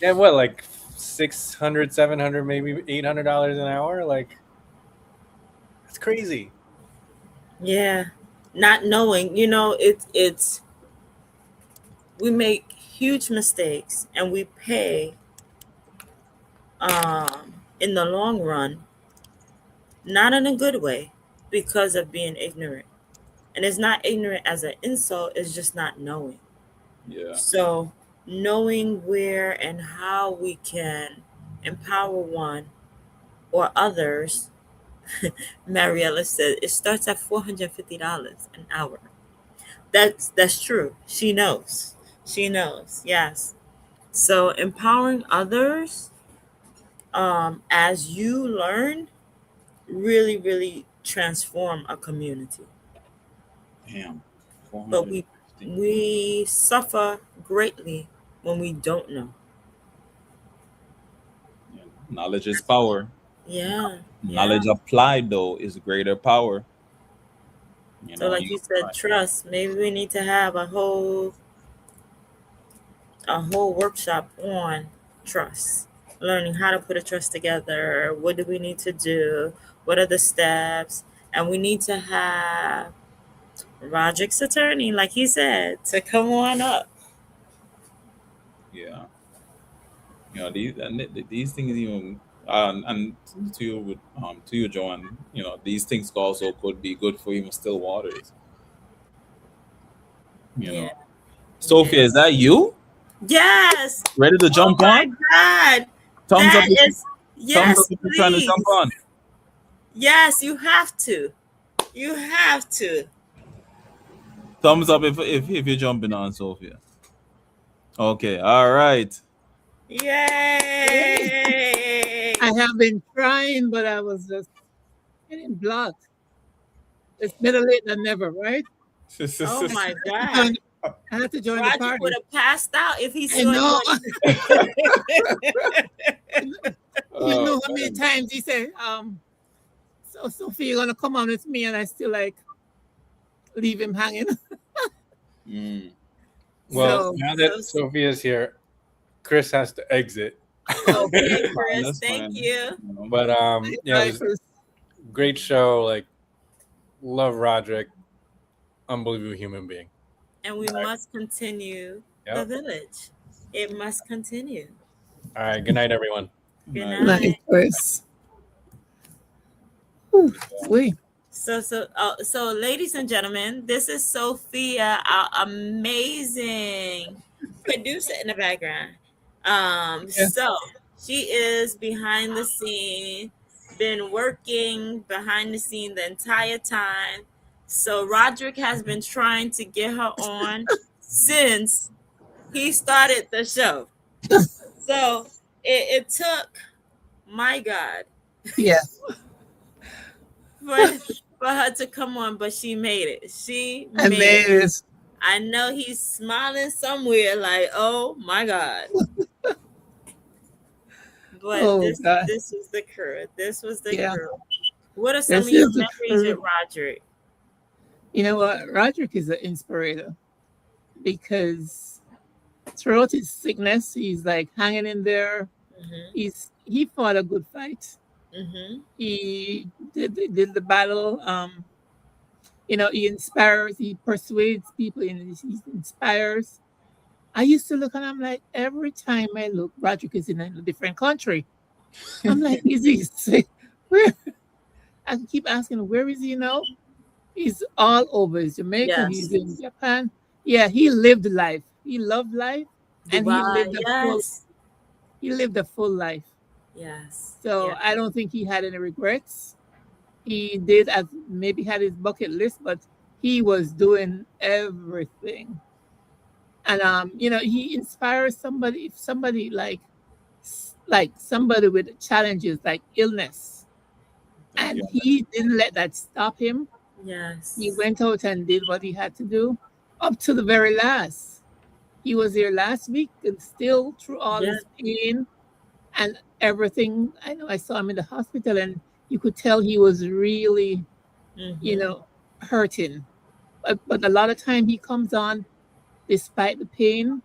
Yeah, what, like $600, $700, maybe $800 an hour? Like, that's crazy. Yeah. Not knowing, you know, it's we make huge mistakes and we pay in the long run, not in a good way, because of being ignorant. And it's not ignorant as an insult, it's just not knowing. Yeah. So knowing where and how we can empower one or others, Mariella said it starts at $450 an hour. That's true. She knows. Yes. So empowering others, as you learn, really, really transform a community. Damn. But we suffer greatly when we don't know. Knowledge is power. Yeah. Knowledge applied though is greater power. So like you said, trust. Maybe we need to have a whole workshop on trust. Learning how to put a trust together. What do we need to do? What are the steps? And we need to have Roderick's attorney, like he said, to come on up. Yeah. You know, these things even and to you, Joanne, you know, these things also could be good for even still waters. You know. Sophia, is that you? Yes. Ready to jump on? Oh my God. Thumbs up. Yes, thumbs up if you're trying to jump on. Yes, you have to. You have to. Thumbs up if you're jumping on, Sophia. Okay, all right. Yay! I have been trying, but I was just getting blocked. It's better late than never, right? Oh my God. I had to join Roger the party. would have passed out if he saw I know. you. You know how many times he said, so Sophie, you're gonna come on with me, and I still like leave him hanging. Well, now that Sophia's here, Chris has to exit. Okay, Chris, thank you. But yeah, it was a great show. Like, love Roderick. unbelievable human being. And we must continue the Yep. village. It must continue. All right. Good night, everyone. Good Nice. night. Nice, Chris. Whew, wait. So, ladies and gentlemen, this is Sophia, our amazing producer in the background. Yeah. So she is behind the scene, been working behind the scene the entire time. So Roderick has been trying to get her on since he started the show. So it took, my God, Yeah. for her to come on, but she made it. She I made made it. it. I know he's smiling somewhere, like, oh my God. But Oh, this God. was the crew. This was the Yeah. crew. What are some This of your is the memories crew. with Roderick? You know what? Roderick is an inspirator because throughout his sickness, he's like hanging in there. Mm-hmm. He fought a good fight. Mm-hmm. He did the battle. You know, he inspires, he persuades people, and he inspires. I used to look and I'm like, every time I look, Roderick is in a different country. I'm like, is he sick? Where? I keep asking, where is he now? He's all over. He's Jamaica. Yes. He's in Japan. Yeah, he lived life. He loved life, and he Dubai, lived a full. yes. He lived a full life. Yes. So Yeah. I don't think he had any regrets. He did as maybe had his bucket list, but he was doing everything. And you know, he inspires somebody. If somebody like somebody with challenges like illness, and Yeah. he didn't let that stop him. Yes. He went out and did what he had to do up to the very last. He was here last week and still through all Yeah. his pain and everything. I know I saw him in the hospital and you could tell he was really, you Mhm. know, hurting. But a lot of time he comes on despite the pain,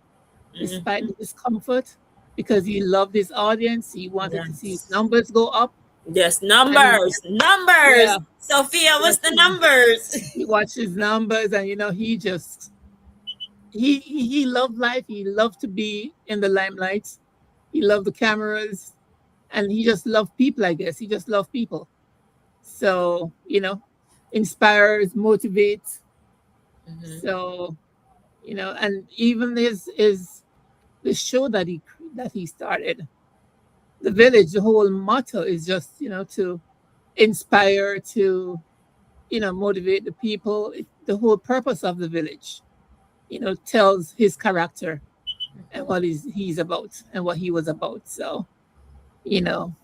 despite the discomfort, because he loved his audience. He wanted to see his Yes. numbers go up. Yes, And numbers. yeah, Sophia, what's the yes, numbers? he watched his numbers and you know, he just he loved life. He loved to be in the limelight. He loved the cameras, and he just loved people. I guess he just loved people. So you know, inspires, motivates. Mhm. So you know, and even his the show that he started, the village. The whole motto is just you know to inspire, to you know motivate the people. The whole purpose of the village, you know, tells his character and what he's about and what he was about. So, you know,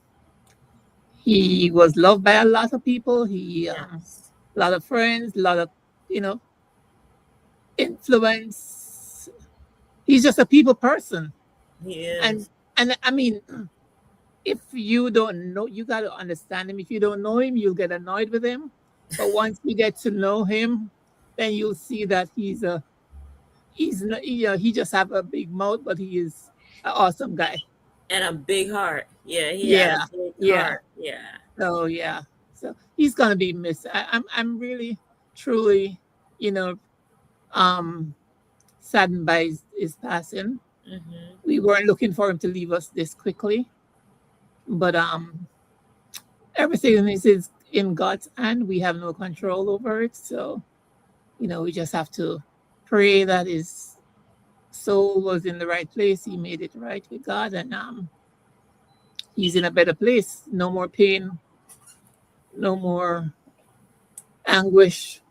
he was loved by a lot of people. He Yes. a lot of friends, a lot of you know influence. He's just a people person, He and is. I mean, if you don't know, you got to understand him. If you don't know him, you'll get annoyed with him. But once you get to know him, then you'll see that he's not, you know, he just have a big mouth, but he is an awesome guy. And a big heart. Yeah, he had Yeah, a big yeah. heart. Yeah. So yeah, so he's gonna be missed. I'm really truly, you know, saddened by his passing. Mm-hmm. We weren't looking for him to leave us this quickly, but everything is in God's hand. We have no control over it, so you know we just have to pray that his soul was in the right place. He made it right with God, and he's in a better place. No more pain, no more anguish,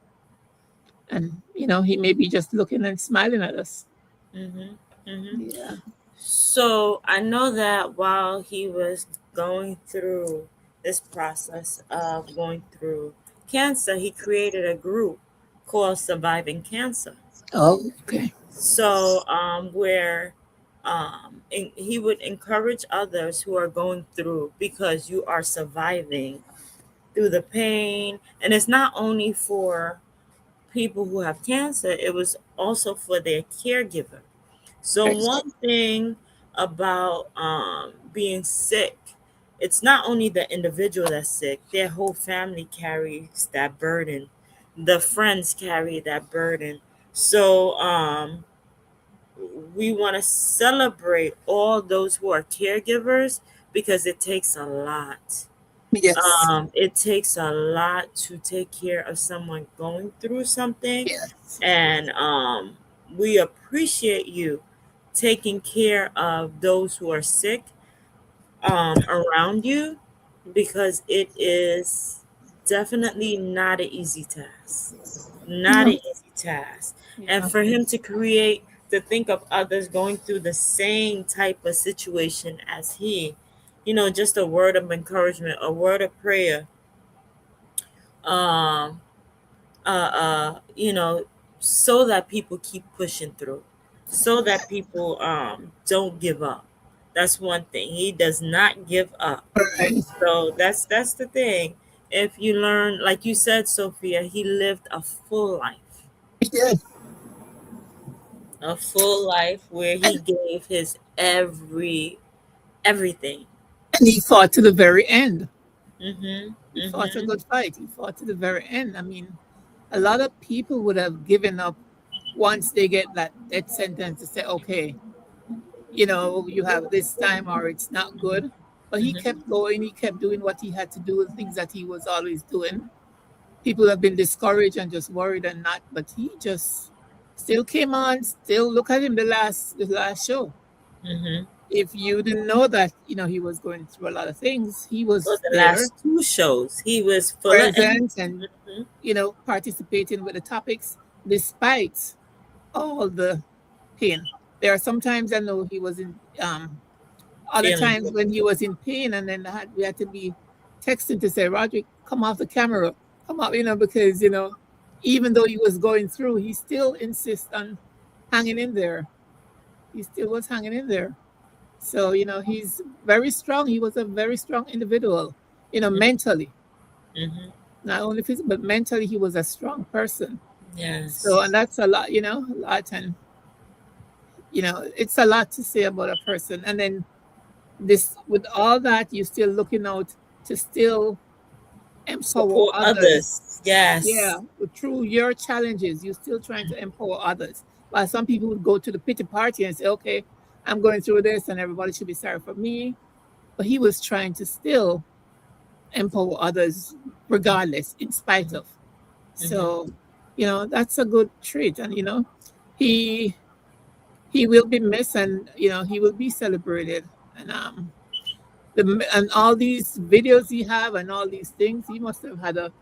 and you know he may be just looking and smiling at us. Mm-hmm. Mm-hmm. Yeah. So I know that while he was going through this process of going through cancer, he created a group called Surviving Cancer. Oh, okay. So where he would encourage others who are going through, because you are surviving through the pain. And it's not only for people who have cancer, it was also for their caregiver. So one thing about being sick, it's not only the individual that's sick, their whole family carries that burden the friends carry that burden. So we want to celebrate all those who are caregivers because it takes a lot. Yes. It takes a lot to take care of someone going through something, Yes. and we appreciate you taking care of those who are sick around you, because it is definitely not an easy task. Not No. an easy task. Yeah. And for him to think of others going through the same type of situation as he, just a word of encouragement, a word of prayer, um, so that people keep pushing through, so that people don't give up. That's one thing. He does not give up. Right. So that's the thing. If you learn, like you said, Sophia, he lived a full life. Yes. A full life where he gave his everything. And he fought to the very end. Mm-hmm. He fought a good fight. He fought to the very end. I mean, a lot of people would have given up once they get that death sentence to say, okay, you have this time or it's not good. But he kept going. He kept doing what he had to do, the things that he was always doing. People have been discouraged and just worried and not, but he just still came on. Still, look at him the last show. Mm-hmm. If you didn't know that, he was going through a lot of things, he was Well, the there, last two shows, he was full of present and participating with the topics despite all the pain. There are sometimes I know he was in other Feeling times good. when he was in pain, and then we had to be texting to say, Roderick, come off the camera, come up, because even though he was going through, he still insists on hanging in there. He still was hanging in there. So he's very strong. He was a very strong individual, mentally. Mm-hmm. Not only physically, but mentally, he was a strong person. Yes. So, and that's a lot, a lot, and it's a lot to say about a person. And then this, with all that, you're still looking out to still empower Support others. Yes. Yeah, through your challenges, you're still trying to empower others. While some people would go to the pity party and say, okay, I'm going through this and everybody should be sorry for me. But he was trying to still empower others regardless, in spite of. So, that's a good trait. And, he will be missed, and, he will be celebrated. And and all these videos he have and all these things, he must have had a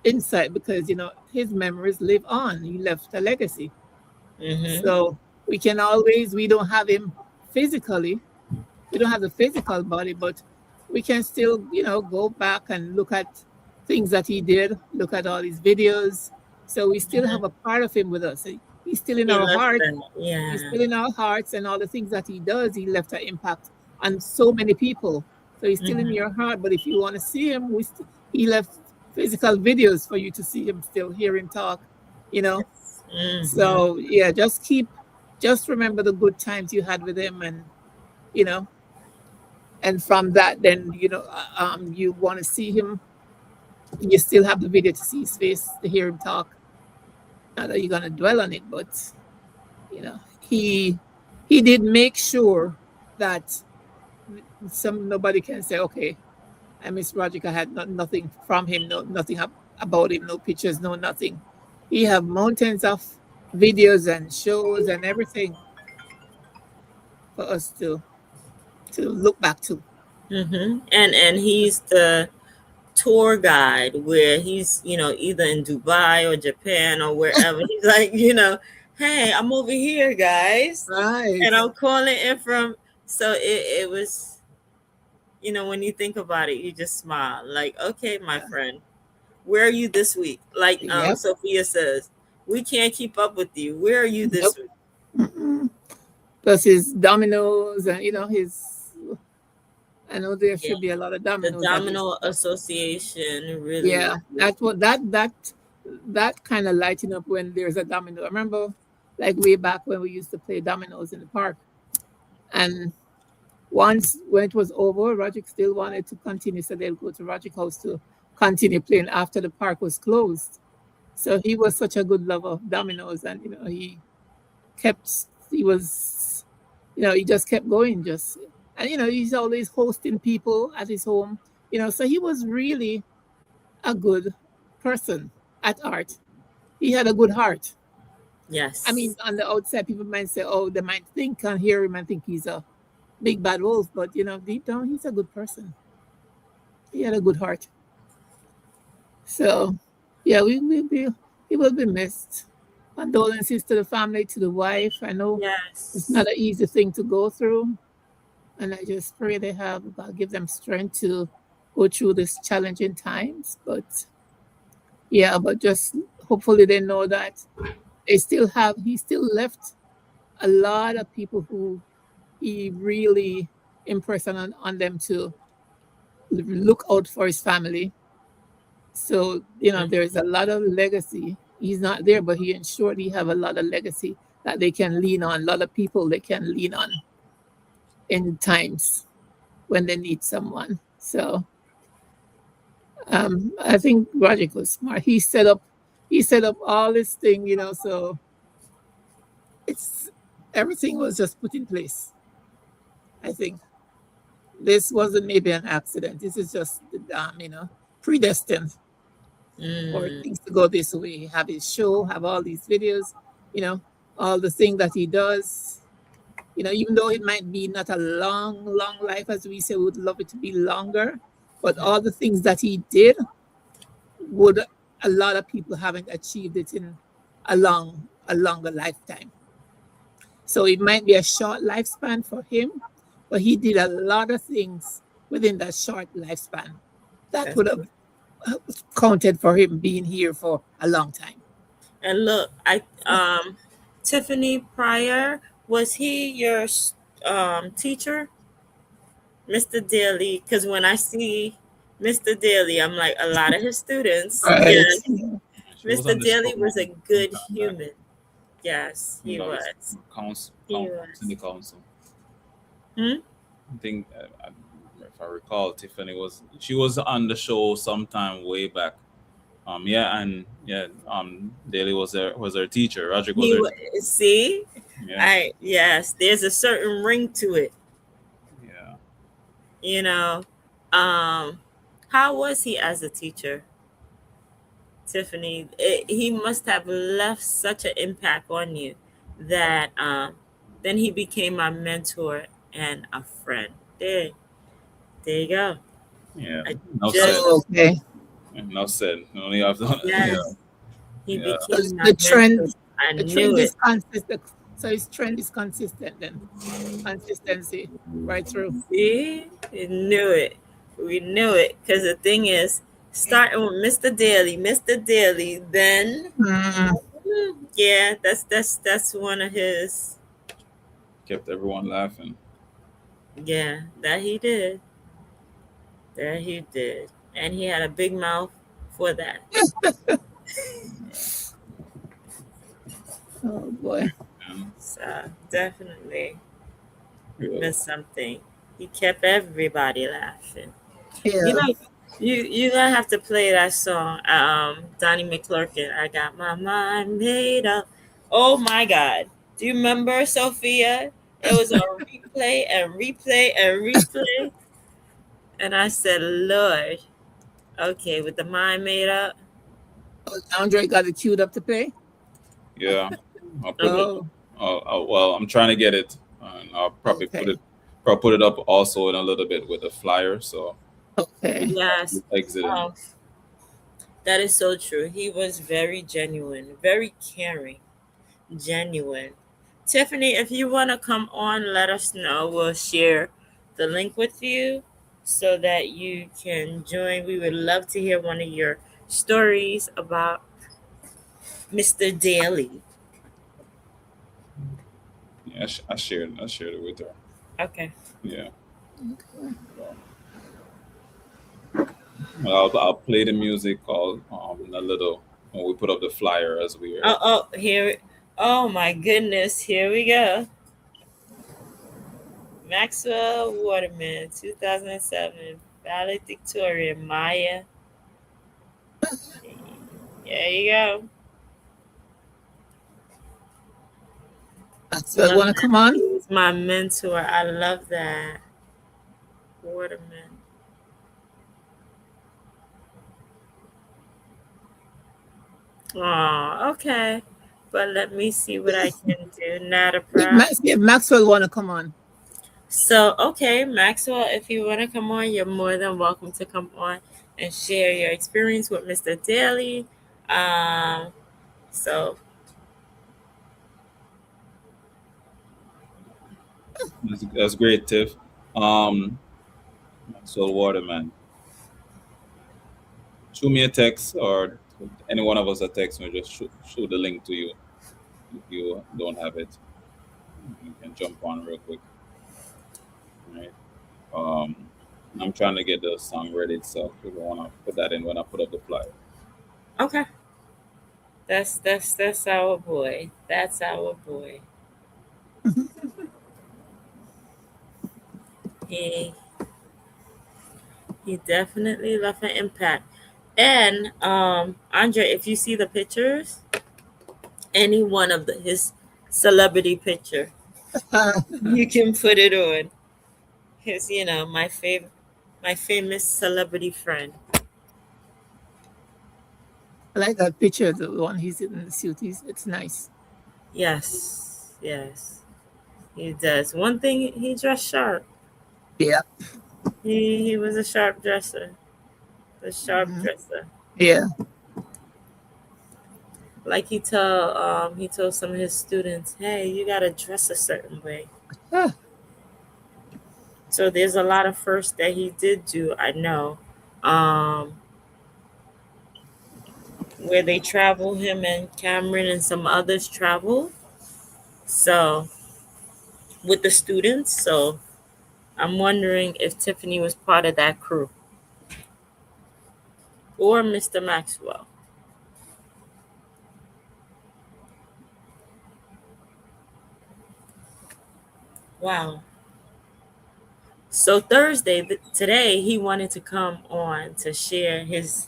insight because, his memories live on. He left a legacy. Mm-hmm. So we don't have him physically. We don't have the physical body, but we can still, go back and look at things that he did, look at all these videos. So we still have a part of him with us. He's still in our heart. Yeah. He's still in our hearts, and all the things that he does, he left an impact on so many people. So he's still in your heart. But if you want to see him, he left physical videos for you to see him, still hear him talk, Mm-hmm. So yeah, just remember the good times you had with him, and and from that, then you want to see him. You still have the video to see his face, to hear him talk. Not that you're gonna dwell on it, but he did make sure that nobody can say, okay, I miss Roderick. I had nothing from him, nothing about him, no pictures, no nothing. He have mountains of videos and shows and everything for us to look back to. Mm-hmm. And he's the tour guide where he's either in Dubai or Japan or wherever. He's like, hey, I'm over here, guys, Right. and I'm calling in from. So it was, when you think about it, you just smile. Like, okay, my friend, where are you this week? Like Yep. Sophia says, we can't keep up with you. Where are you this week? Mm-mm. Plus his dominoes and I know there should be a lot of The dominoes. Domino Association really. Yeah, that's what that kind of lighting up when there's a domino. I remember like way back when we used to play dominoes in the park. And once when it was over, Roderick still wanted to continue, so they'll go to Roderick House to continue playing after the park was closed. So he was such a good lover of dominoes, and he was, he just kept going, and he's always hosting people at his home, so he was really a good person at art. He had a good heart. Yes. I mean, on the outside, people might say, oh, they might think and hear him and think he's a big bad wolf, but deep down, he's a good person. He had a good heart. So, yeah, he will be missed. Condolences to the family, to the wife. I know yes. it's not an easy thing to go through, and I just pray God give them strength to go through these challenging times. But just hopefully they know that he still left a lot of people who he really impressed on them to look out for his family. So, there's a lot of legacy. He's not there, but he ensured he have a lot of legacy that they can lean on, a lot of people they can lean on in times when they need someone. So I think Roger was smart. He set up all this thing, so everything was just put in place. I think this wasn't maybe an accident. This is just predestined for things to go this way. Have his show, have all these videos, all the things that he does. Even though it might be not a long life, as we say, we would love it to be longer, but all the things that he did a lot of people haven't achieved it in a longer lifetime. So it might be a short lifespan for him, but he did a lot of things within that short lifespan that would have counted for him being here for a long time. And look, Tiffany Pryor, was he your teacher, Mr. Daly? Because when I see Mr. Daly, I'm like, a lot of his students. Right. Yes. She was Mr. on the Daly show was a sometime good back. human. Yes, he You know, was. He was. City council. Hmm? I think, if I recall, Tiffany she was on the show sometime way back. Daly was her teacher. Roger was her. See, Yeah. yes, there's a certain ring to it. Yeah. How was he as a teacher, Tiffany? He must have left such an impact on you that then he became my mentor and a friend. There you go. Yeah. I No just- said. Okay. No said. Only have to. Yes. He Yeah. became my The trend- mentor. I The knew trend it. is consistent. So his trend is consistent then. Consistency right through. See, we knew it. We knew it. Because the thing is, starting with Mr. Daly, then yeah, that's one of his. Kept everyone laughing. Yeah, that he did. And he had a big mouth for that. Oh boy. So definitely Yeah. missed something. He kept everybody laughing. Yeah. You're gonna have to play that song, Donnie McClurkin. I got my mind made up. Oh my God! Do you remember, Sophia? It was on replay and replay and replay. And I said, Lord, okay, with the mind made up. Andre got it queued up to play. Yeah. I'll put it. Oh, Well, I'm trying to get it, and I'll probably Okay. put it up also in a little bit with the flyer. So okay. Yes. exit. Oh, that is so true. He was very genuine, very caring, genuine. Tiffany, if you want to come on, let us know. We'll share the link with you so that you can join. We would love to hear one of your stories about Mr. Daly. Yeah, I shared it with her. Okay. Yeah. Well, I'll play the music called a little when we put up the flyer as we are. Oh my goodness, here we go. Maxwell Waterman, 2007, valedictorian, Maya. There you go. So I want to come on. He's my mentor. I love that. Waterman. Oh, okay. But let me see what I can do. Not a problem. If Maxwell want to come on. So, okay, Maxwell, if you want to come on, you're more than welcome to come on and share your experience with Mr. Daly. So That's great, Tiff. Maxwell Waterman. Shoot me a text, or any one of us a text, and we'll just shoot the link to you. If you don't have it, you can jump on real quick. All right. I'm trying to get the song ready itself. We want to put that in when I put up the flyer. okay. That's our boy. That's our boy. He definitely left an impact. And Andre, if you see the pictures, any one of his celebrity picture, you can put it on. His, my famous celebrity friend. I like that picture, the one he's in the suit. It's nice. Yes, he does. One thing, he dressed sharp. Yeah. He was a sharp dresser. A sharp dresser. Yeah. Like he told some of his students, hey, you gotta dress a certain way. Huh. So there's a lot of firsts that he did do, I know. Where they travel, him and Cameron and some others travel. So with the students. So I'm wondering if Tiffany was part of that crew. Or Mr. Maxwell. Wow. So today, he wanted to come on to share his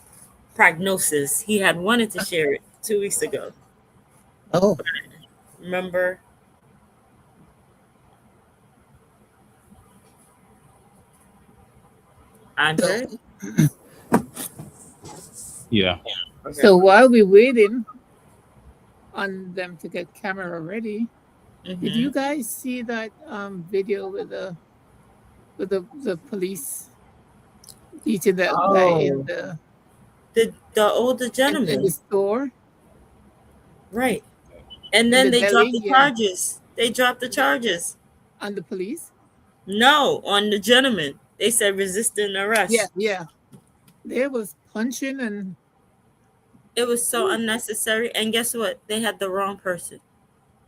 prognosis. He had wanted to share it 2 weeks ago. Oh. Remember? Andre? Yeah. Okay. So while we're waiting on them to get camera ready, did you guys see that video with the police beating that guy in the older gentleman in the store? Right. And then they dropped the yeah. charges. They dropped the charges. On the police? No, on the gentleman. They said resisting arrest. Yeah. They was punching and it was so unnecessary. And guess what? They had the wrong person.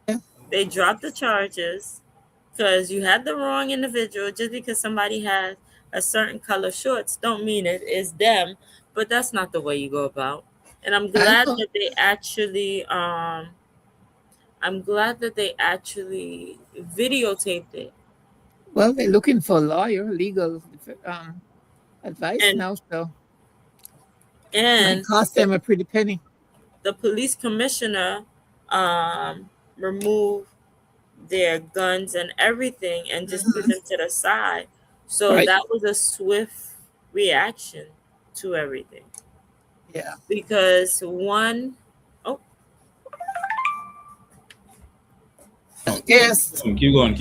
Yeah. They dropped the charges because you had the wrong individual. Just because somebody has a certain color shorts don't mean it is them. But that's not the way you go about. And I'm glad that they actually videotaped it. Well, they're looking for a lawyer, legal advice now, so and it cost them a pretty penny. The police commissioner removed their guns and everything and just put them to the side. So that was a swift reaction to everything. Yeah. Because Yes. Keep going.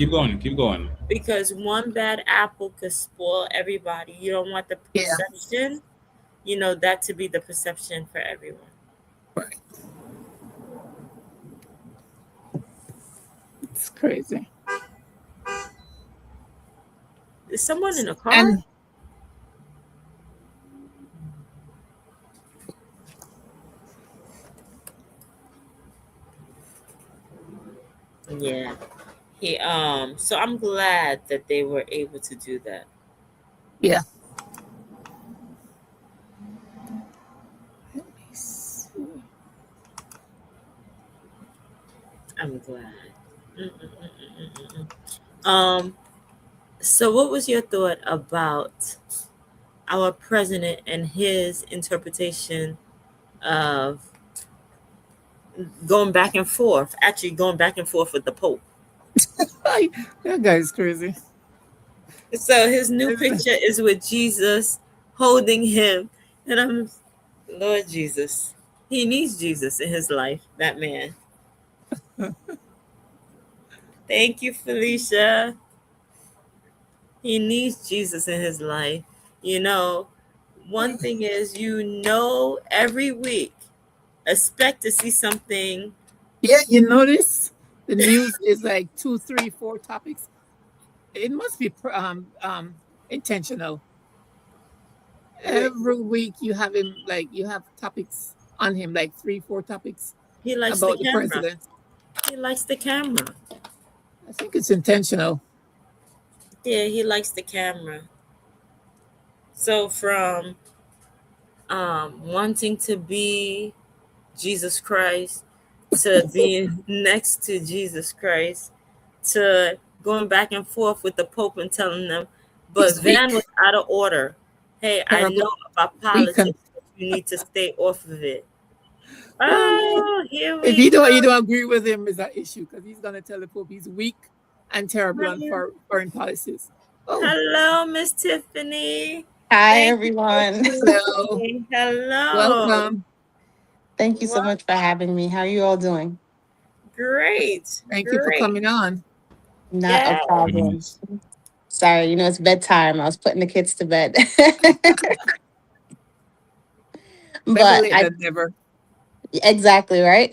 Because one bad apple could spoil everybody. You don't want the perception, that to be the perception for everyone. Right. It's crazy. Is someone in a car? Yeah. So I'm glad that they were able to do that. Yeah. I'm glad. So what was your thought about our president and his interpretation of going back and forth, actually going back and forth with the Pope. That guy's crazy. So his new picture is with Jesus holding him. And I'm, Lord Jesus. He needs Jesus in his life, that man. Thank you, Felicia. He needs Jesus in his life. You know, one thing is, every week, expect to see something. Yeah, you notice the news is like 2, 3, 4 topics. It must be intentional. Every week you have him, like, you have topics on him, like 3, 4 topics He likes about the the camera. president. He likes the camera. I think it's intentional. Yeah, he likes the camera. So from wanting to be Jesus Christ to being next to Jesus Christ to going back and forth with the Pope and telling them, but Van was out of order. Hey, I know about politics, but you need to stay off of it. Oh, here we If you go. don't agree with him, is that issue, because he's gonna tell the Pope he's weak and terrible on foreign policies. Oh. Hello, Miss Tiffany. Hi, everyone. Hello. Hello. Welcome. Thank you so much for having me. How are you all doing? Great. Thank you for coming on. Not a problem. Sorry, it's bedtime. I was putting the kids to bed. Better late than never. Exactly, right?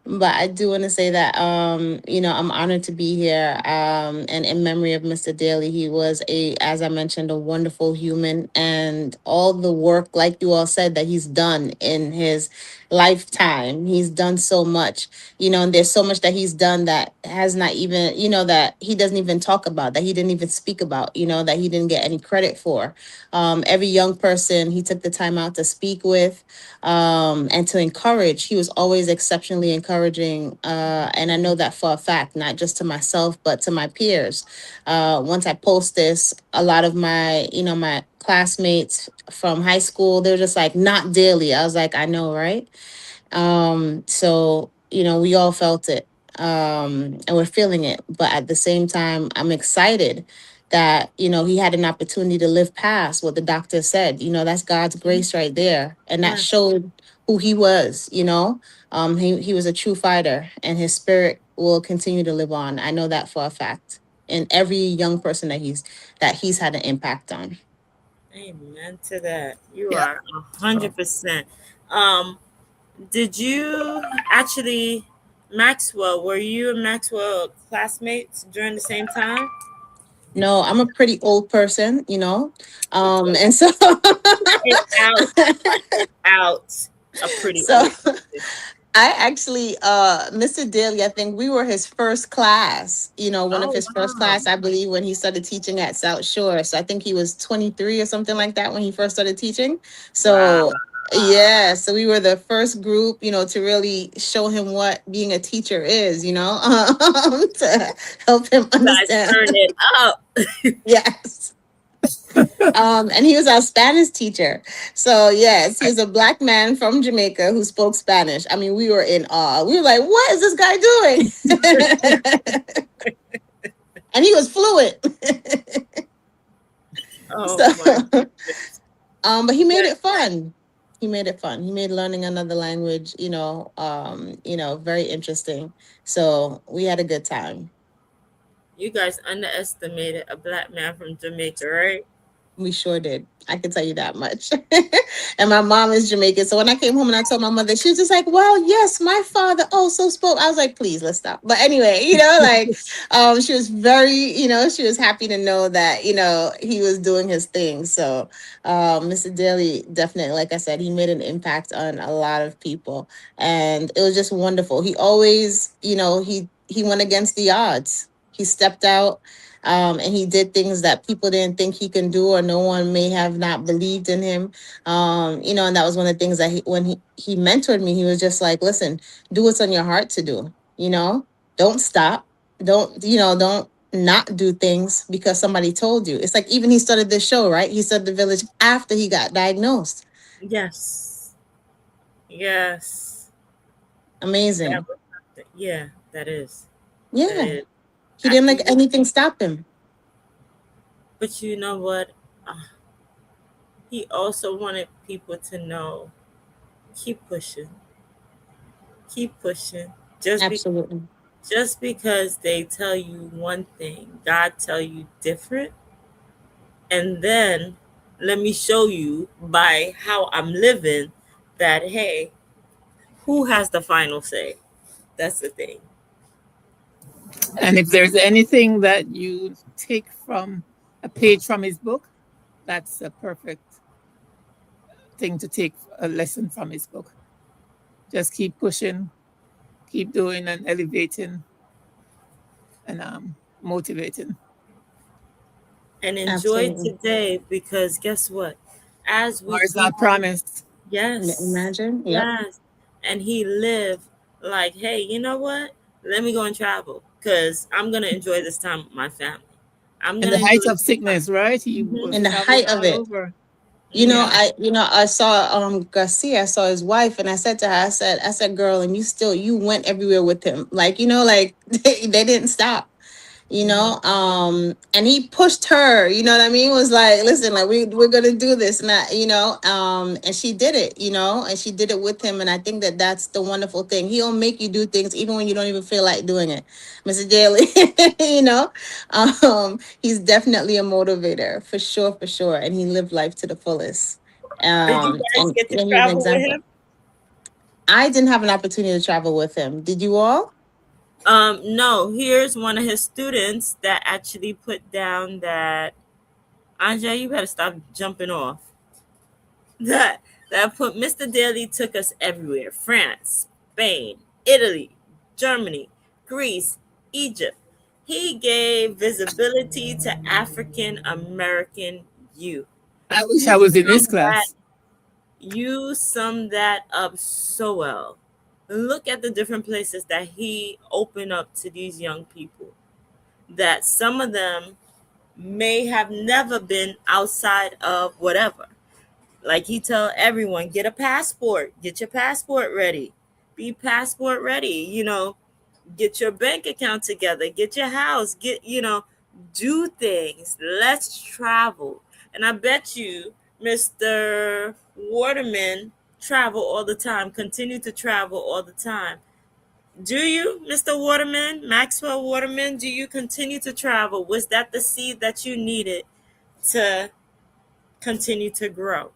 But I do want to say that, I'm honored to be here. And in memory of Mr. Daly, he was as I mentioned, a wonderful human, and all the work, like you all said, that he's done in his lifetime. He's done so much, and there's so much that he's done that has not even, that he doesn't even talk about, that he didn't even speak about, that he didn't get any credit for. Every young person he took the time out to speak with, and to encourage. He was always exceptionally encouraging. And I know that for a fact, not just to myself, but to my peers. Once I post this, a lot of my classmates from high school, they're just like, not Daly. I was like, I know, right? So, we all felt it. And we're feeling it. But at the same time, I'm excited that, he had an opportunity to live past what the doctor said. That's God's grace right there. And that showed who he was, he was a true fighter, and his spirit will continue to live on. I know that for a fact. And every young person that he's had an impact on. Amen to that. You are 100%. Did you actually, Maxwell, were you and Maxwell classmates during the same time? No, I'm a pretty old person, and so out a pretty so old person. I actually, Mr. Daly, I think we were his first class, one of his first class, I believe, when he started teaching at South Shore. So I think he was 23 or something like that when he first started teaching. So yeah, so we were the first group, to really show him what being a teacher is, to help him understand. Turn it up. Yes. And he was our Spanish teacher. So yes, he's a Black man from Jamaica who spoke Spanish. I mean, we were in awe. We were like, what is this guy doing? And he was fluent. But he made it fun. He made it fun. He made learning another language, very interesting. So we had a good time. You guys underestimated a Black man from Jamaica, right? We sure did. I can tell you that much. And my mom is Jamaican. So when I came home and I told my mother, she was just like, well, yes, my father also spoke. I was like, please, let's stop. But anyway, she was very, she was happy to know that, he was doing his thing. So Mr. Daly, definitely, like I said, he made an impact on a lot of people. And it was just wonderful. He always, he went against the odds. He stepped out. And he did things that people didn't think he can do, or no one may have not believed in him. And that was one of the things that when he mentored me, he was just like, listen, do what's on your heart to do, don't stop. Don't not do things because somebody told you. It's like, even he started this show, right? He started The Village after he got diagnosed. Yes. Amazing. Yeah, that is. Yeah. That is. He didn't let Actually, anything stop him. but you know what? He also wanted people to know, keep pushing. Keep pushing. Absolutely. Just because they tell you one thing, God tell you different. And then let me show you by how I'm living that, hey, who has the final say? That's the thing. And if there's anything that you take from a page from his book, that's a perfect thing to take a lesson from his book. Just keep pushing, keep doing and elevating and motivating. And enjoy Absolutely. today, because guess what? As we Tomorrow's keep, not promised. yes, Imagine. Yep. yes, and he lived like, hey, you know what? Let me go and travel because I'm gonna enjoy this time with my family. I'm In gonna the height enjoy of sickness, right? He was In the traveling height of all it. over. You know, Yeah. I saw Garcia, I saw his wife, and I said to her, I said, girl, and you went everywhere with him. Like, like they didn't stop. And he pushed her, you know what I mean, was like, listen, like we're gonna do this, and and she did it, and she did it with him. And I think that that's the wonderful thing. He'll make you do things even when you don't even feel like doing it. Mr. Daly. He's definitely a motivator, for sure, and he lived life to the fullest. Did you guys And get to yeah, he's an travel with example. him? I didn't have an opportunity to travel with him. Did you all? No, here's one of his students that actually put down that, Andre, you better stop jumping off. That put Mr. Daly took us everywhere. France, Spain, Italy, Germany, Greece, Egypt. He gave visibility to African American youth. I wish I was in his summed that- class. You summed that up so well. Look at the different places that he opened up to these young people, that some of them may have never been outside of whatever. Like he tell everyone, get a passport, get your passport ready, be passport ready, get your bank account together, get your house, do things. Let's travel. And I bet you Mr. Waterman travel all the time, continue to travel all the time. Do you, Mr. Waterman, Maxwell Waterman, do you continue to travel? Was that the seed that you needed to continue to grow?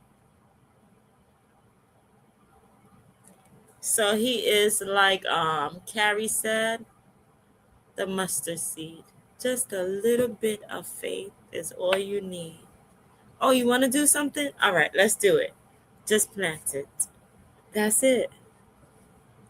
So he is like Carrie said, the mustard seed. Just a little bit of faith is all you need. Oh, you want to do something? All right, let's do it. Just plant it. That's it.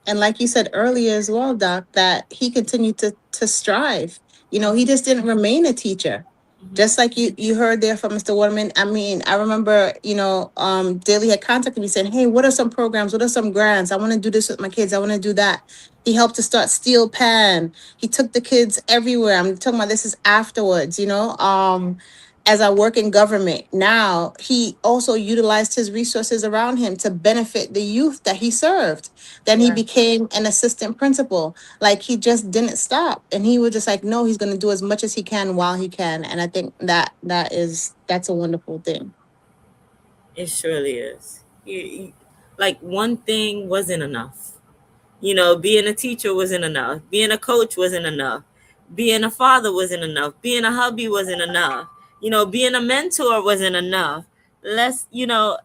And like you said earlier as well, Doc, that he continued to strive. He just didn't remain a teacher. Just like you heard there from Mr. Waterman. I mean, I remember, Daly had contacted me saying, hey, what are some programs? What are some grants? I want to do this with my kids. I want to do that. He helped to start Steel Pan. He took the kids everywhere. I'm talking about this is afterwards, as I work in government now, he also utilized his resources around him to benefit the youth that he served. Then he Yeah. became an assistant principal. Like he just didn't stop, and he was just like, no, he's going to do as much as he can while he can. And I think that's a wonderful thing. It surely is. Like one thing wasn't enough. Being a teacher wasn't enough. Being a coach wasn't enough. Being a father wasn't enough. Being a hubby wasn't enough. Being a mentor wasn't enough. Less,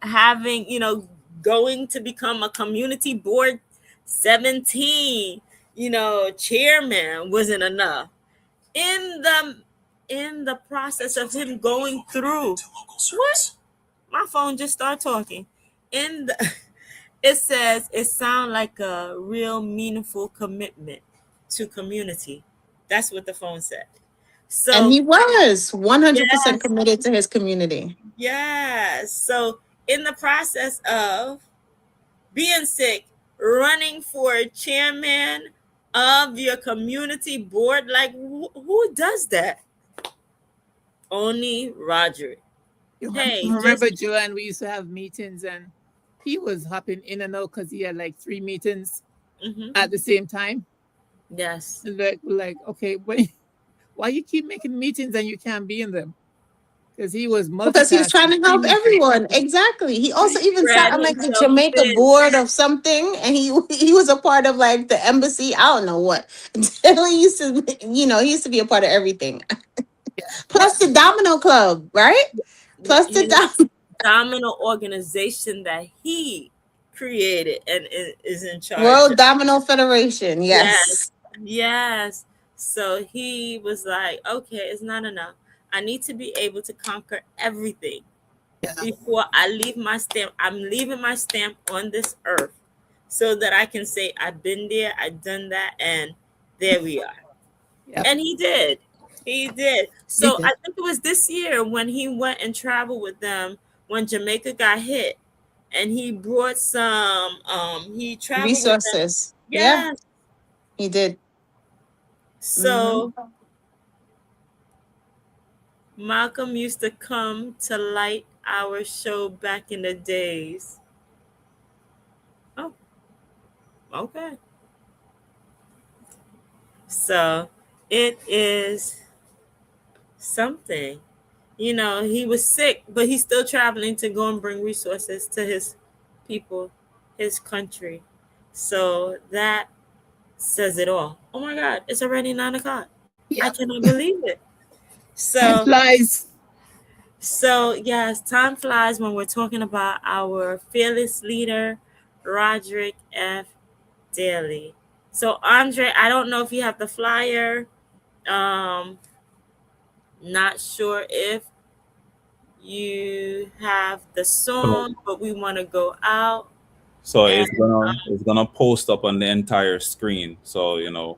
having, going to become a community board 17, chairman wasn't enough. In the process of him going through, what? My phone just started talking. It says it sounds like a real meaningful commitment to community. That's what the phone said. So, And he was 100% Yes. committed to his community. yes. So in the process of being sick, running for chairman of your community board, like who does that? Only Roger. Hey, Remember, Joanne, we used to have meetings and he was hopping in and out because he had like 3 meetings at the same time. Yes. Like okay, why you keep making meetings and you can't be in them? Because he was Because he was trying multitasking. to help everyone. Exactly. He also even sat Spread on like the himself Jamaica thin. board of something, and he was a part of like the embassy. I don't know what. He used to, he used to be a part of everything. Plus the Domino Club, right? Plus the His domino organization that he created and is in charge World of. Domino Federation. Yes. Yes. So he was like, okay, it's not enough. I need to be able to conquer everything before I leave my stamp. I'm leaving my stamp on this earth so that I can say, I've been there, I've done that, and there we are. Yep. And he did. He did. So did. I think it was this year when he went and traveled with them when Jamaica got hit. And he brought some he traveled with them. Resources. Yes. Yeah, he did. So Malcolm used to come to light our show back in the days. Oh, okay. So it is something. He was sick, but he's still traveling to go and bring resources to his people, his country. So that says it all. Oh my God, it's already 9 o'clock. I cannot believe it. Time flies. So yes, time flies when we're talking about our fearless leader, Roderick F. Daly. So Andre, I don't know if you have the flyer. Not sure if you have the song, but we want to go out. So it's gonna post up on the entire screen. So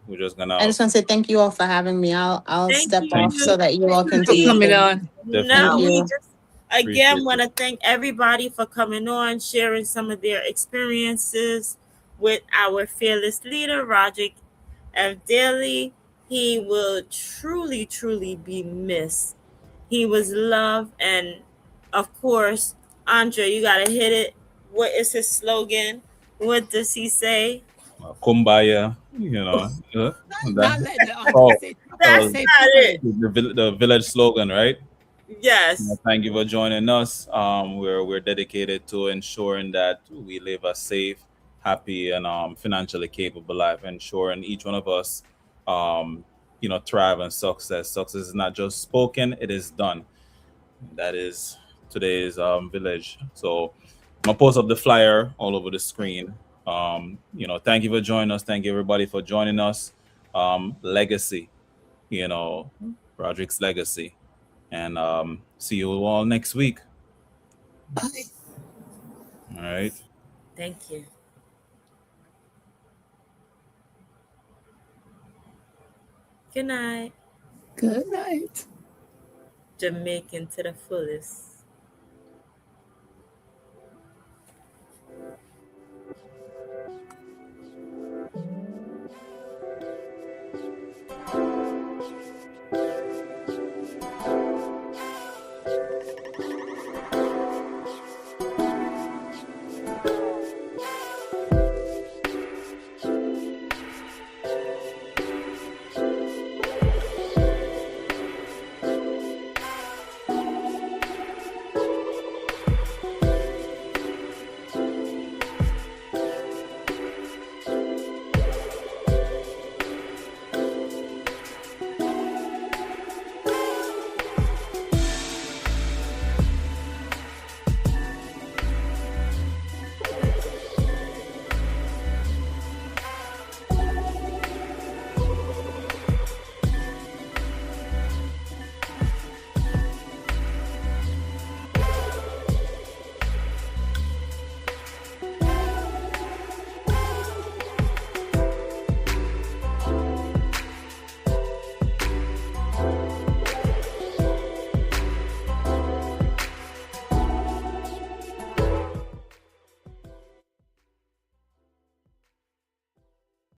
we're just gonna. I just want to say thank you all for having me. I'll Thank step off you. so that you all can For do your coming thing. on. No, Thank we you. just Appreciate again want to thank everybody for coming on, sharing some of their experiences with our fearless leader, Roderick F. Daly. He will truly, truly be missed. He was loved, and of course, Andre, you gotta hit it. What is his slogan? What does he say? Kumbaya, Not that- let the Oh, audience say. That's Say not it. the village slogan, right? Yes. Thank you for joining us. We're dedicated to ensuring that we live a safe, happy, and financially capable life, ensuring each one of us, thrive and success. Success is not just spoken; it is done. That is today's village. So I'm gonna post up the flyer all over the screen. Thank you for joining us. Thank you everybody for joining us. Legacy, Roderick's legacy. And see you all next week. Bye. All right. Thank you. Good night. Good night. Jamaican to the fullest.